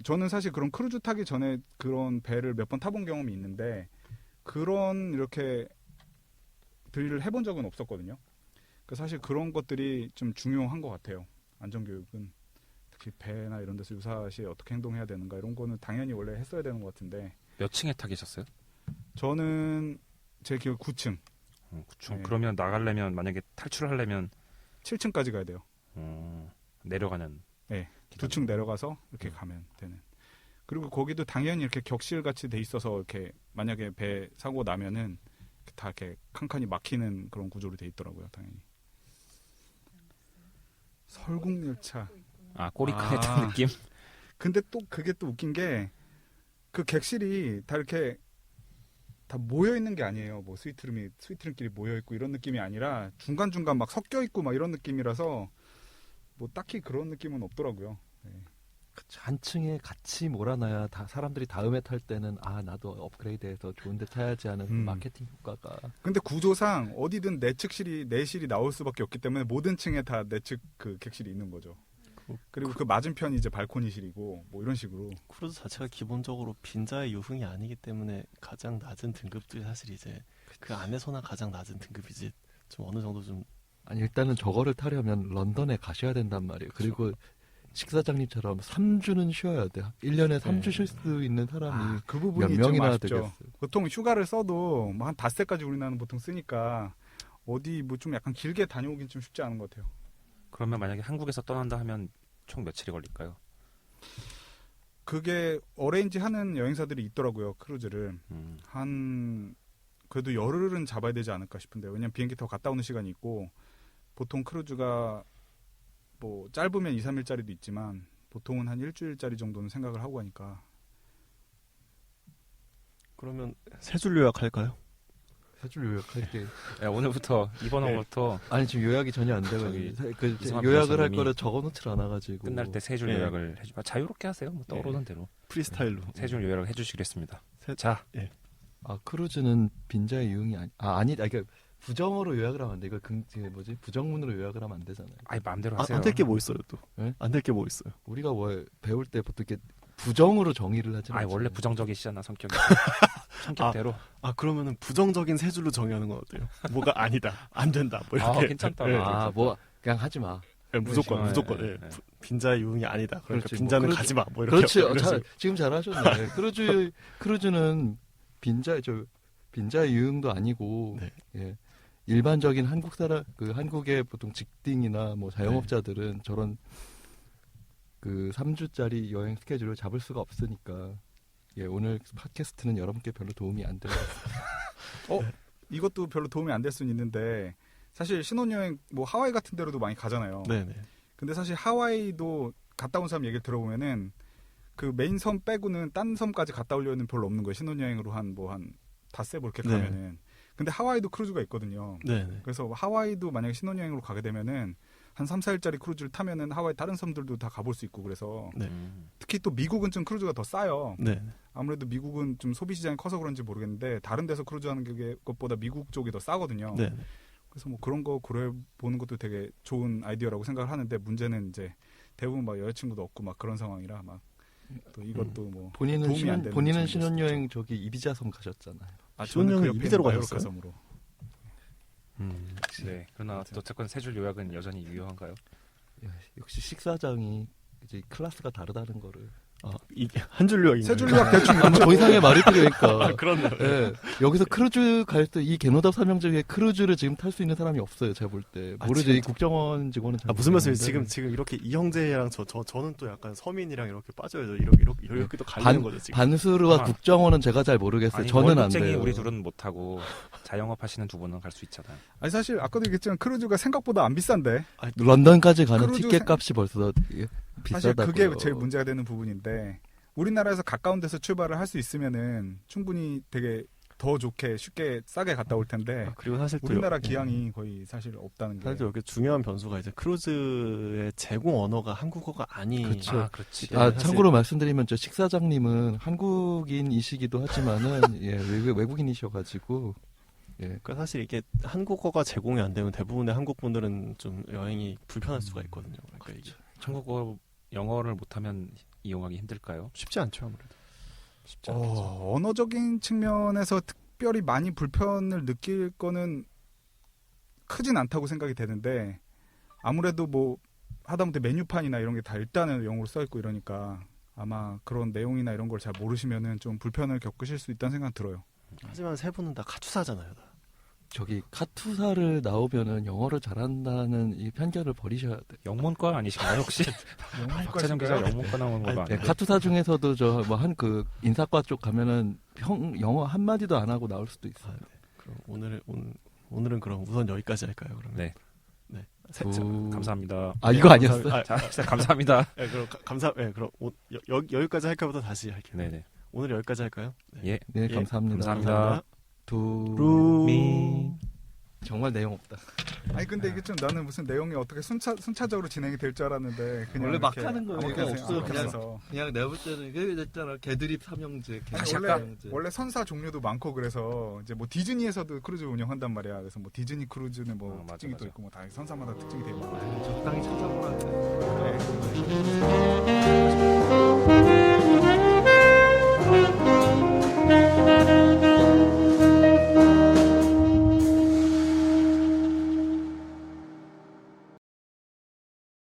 저는 사실 그런 크루즈 타기 전에 그런 배를 몇 번 타본 경험이 있는데 그런 이렇게 드릴을 해본 적은 없었거든요. 사실 그런 것들이 좀 중요한 것 같아요. 안전교육은 특히 배나 이런 데서 유사시에 어떻게 행동해야 되는가 이런 거는 당연히 원래 했어야 되는 것 같은데 몇 층에 타 계셨어요? 저는 제 기억 9층, 네. 그러면 나가려면 만약에 탈출하려면 7층까지 가야 돼요. 내려가는. 네, 기간. 2층 내려가서 이렇게 가면 되는. 그리고 거기도 당연히 이렇게 격실 같이 돼 있어서 이렇게 만약에 배 사고 나면은 다 이렇게 칸칸이 막히는 그런 구조로 돼 있더라고요, 당연히. 설국열차. 꼬리칸에 탄 느낌? 근데 또 그게 또 웃긴 게 그 객실이 다 이렇게 다 모여 있는 게 아니에요. 뭐 스위트룸끼리 모여 있고 이런 느낌이 아니라 중간 중간 막 섞여 있고 막 이런 느낌이라서 뭐 딱히 그런 느낌은 없더라고요. 네. 한 층에 같이 몰아놔야 다 사람들이 다음에 탈 때는 아 나도 업그레이드해서 좋은데 타야지 하는 마케팅 효과가. 근데 구조상 어디든 내실이 나올 수밖에 없기 때문에 모든 층에 다 내측 그 객실이 있는 거죠. 그리고 그 맞은편이 이제 발코니실이고 뭐 이런 식으로. 크루즈 자체가 기본적으로 빈자의 유흥이 아니기 때문에 가장 낮은 등급들이 사실 이제 그 안에서나 가장 낮은 등급이지 좀 어느 정도 좀. 아니 일단은 저거를 타려면 런던에 가셔야 된단 말이에요. 그리고 식사장님처럼 3주는 쉬어야 돼. 1년에 3주 쉴 수 있는 사람이 그 몇 부분이 좀 명이나 아쉽죠. 되겠어요. 보통 휴가를 써도 뭐 한 닷새까지 우리나라는 보통 쓰니까 어디 뭐 좀 약간 길게 다녀오긴 좀 쉽지 않은 것 같아요. 그러면 만약에 한국에서 떠난다 하면 총 며칠이 걸릴까요? 그게 어레인지 하는 여행사들이 있더라고요. 크루즈를. 그래도 열흘은 잡아야 되지 않을까 싶은데 왜냐면 비행기 타고 갔다 오는 시간이 있고 보통 크루즈가 뭐 짧으면 2, 3일짜리도 있지만 보통은 한 일주일짜리 정도는 생각을 하고 가니까. 그러면 세 줄 요약할까요? 사줄 요약할게. 오늘부터 이번 호부터 아니 지금 요약이 전혀 안 되고 이승환 요약을 할 변호사님이 거를 적어놓질 않아가지고 끝날 때 세 줄 예. 요약을 자유롭게 하세요. 뭐 떠오르는 대로 프리스타일로. 세 줄 요약을 해주시겠습니다. 자, 아 크루즈는 빈자의 유흥이 그러니까 부정어로 요약을 하면 안 돼. 이거 부정문으로 요약을 하면 안 되잖아요. 아니 마음대로 하세요. 안 될 게 뭐 있어요 또? 네? 안 될 게 뭐 있어요? 우리가 배울 때 보통 이렇게 부정으로 정의를 하지 않잖아요. 원래 부정적이시잖아 성격이. 성격대로. 그러면은 부정적인 세 줄로 정의하는 건 어때요? 뭐가 아니다, 안 된다, 뭐 이렇게. 괜찮다. 네. 그냥 하지 마. 무조건. 네. 빈자의 유흥이 아니다. 그러니까 그렇지, 빈자는 뭐 가지 마. 뭐 이렇게. 그렇지. 지금 잘하셨네. 크루즈는 빈자의 유흥도 아니고 네. 예. 일반적인 한국 사람 그 한국의 보통 직딩이나 뭐 자영업자들은 저런 그 3주짜리 여행 스케줄을 잡을 수가 없으니까 예, 오늘 팟캐스트는 여러분께 별로 도움이 안 돼요. 이것도 별로 도움이 안 될 수는 있는데 사실 신혼여행 뭐 하와이 같은 데로도 많이 가잖아요. 네네. 근데 사실 하와이도 갔다 온 사람 얘기를 들어보면은 그 메인 섬 빼고는 딴 섬까지 갔다 오려는 별로 없는 거예요. 신혼여행으로 한 닷새 뭐 이렇게 네. 가면은. 근데 하와이도 크루즈가 있거든요. 네네. 그래서 하와이도 만약에 신혼여행으로 가게 되면은 한 3, 4일짜리 크루즈를 타면은 하와이 다른 섬들도 다 가볼 수 있고 그래서 네. 특히 또 미국은 좀 크루즈가 더 싸요. 네. 아무래도 미국은 좀 소비 시장이 커서 그런지 모르겠는데 다른 데서 크루즈 하는 것보다 미국 쪽이 더 싸거든요. 네. 그래서 뭐 그런 거 고려해 보는 것도 되게 좋은 아이디어라고 생각을 하는데 문제는 이제 대부분 막 여자친구도 없고 막 그런 상황이라 막 또 이것도 뭐 본인은 도움이 안 되는 본인은 점일 수도 신혼여행 저기 이비자 섬 가셨잖아요. 신혼여행을 이비자로 마요르카 가셨어요? 섬으로. 네. 그러나 어쨌건 세 줄 요약은 여전히 유효한가요? 야, 역시 식사장이 이제 클래스가 다르다는 거를. 이게 한 줄로 세 줄로 약 대충 더 이상의 말이 필요니까. 그렇네요. 예, 여기서 크루즈 갈 때 이 개노답 설명 중에 크루즈를 지금 탈 수 있는 사람이 없어요. 제가 볼 때. 모르죠. 지금 이 국정원 직원은 잘 무슨 말씀이세요? 모르겠는데. 지금 이렇게 이 형제랑 저는 또 약간 서민이랑 이렇게 빠져야죠. 이렇게 또 갈리는 거죠 지금. 반수르와 아마- 국정원은 제가 잘 모르겠어요. 아니, 저는 안 월급쟁이 돼요. 우리 둘은 못 하고 자영업 하시는 두 분은 갈 수 있잖아요. 아니 사실 아까도 얘기했지만 크루즈가 생각보다 안 비싼데 런던까지 가는 크루즈 티켓 생- 값이 벌써 사실 비싸다고요. 그게 제일 문제가 되는 부분인데 우리나라에서 가까운 데서 출발을 할 수 있으면은 충분히 되게 더 좋게 쉽게 싸게 갔다 올 텐데 그리고 사실 또 우리나라 기항이 거의 사실 없다는 게 사실 여기 중요한 변수가 이제 크루즈의 제공 언어가 한국어가 아닌. 그쵸. 그렇지. 아, 사실- 참고로 말씀드리면 저 식사장님은 한국인이시기도 하지만은 예, 외국인이셔가지고 예. 그러니까 사실 이게 한국어가 제공이 안 되면 대부분의 한국 분들은 좀 여행이 불편할 수가 있거든요. 그러니까 이게 한국어 영어를 못하면 이용하기 힘들까요? 쉽지 않죠 아무래도. 쉽지 않죠. 언어적인 측면에서 특별히 많이 불편을 느낄 거는 크진 않다고 생각이 되는데 아무래도 뭐 하다못해 메뉴판이나 이런 게 다 일단은 영어로 써 있고 이러니까 아마 그런 내용이나 이런 걸 잘 모르시면은 좀 불편을 겪으실 수 있다는 생각 들어요. 하지만 세 분은 다 카투사잖아요. 다. 저기 카투사를 나오면은 영어를 잘한다는 이 편견을 버리셔야 돼. 영문과 아니신가요 혹시? 박찬영 기자 영문과 나온 거 아니, 아니에요? 네, 카투사 중에서도 저 뭐 한 그 인사과 쪽 가면은 영어 한 마디도 안 하고 나올 수도 있어요. 그럼 오늘은 그럼 우선 여기까지 할까요? 그러면. 네. 네. 감사합니다. 아 이거 아니었어? 자, 진짜 감사합니다. 네, 그럼 감사. 네, 그럼 여기까지 할까부터 다시 할게요. 네네. 오늘 여기까지 할까요? 예. 네, 예, 감사합니다. 감사합니다. 두미 정말 내용 없다. 아니 근데 이게 좀 나는 무슨 내용이 어떻게 순차적으로 진행이 될 줄 알았는데 그냥 원래 막 이렇게 하는 거예요. 아무렇게 이거 해서 없어요. 아무렇게 그냥. 해서. 그냥 내가 볼 때는 이게 됐잖아. 개드립 삼형제. 아니, 개드립 원래 삼형제. 원래 선사 종류도 많고 그래서 이제 뭐 디즈니에서도 크루즈 운영한단 말이야. 그래서 뭐 디즈니 크루즈는 뭐 맞아, 특징이 또 맞아. 있고 뭐 다 선사마다 특징이 되게 많아. 아유, 적당히 찾아보라. 그래.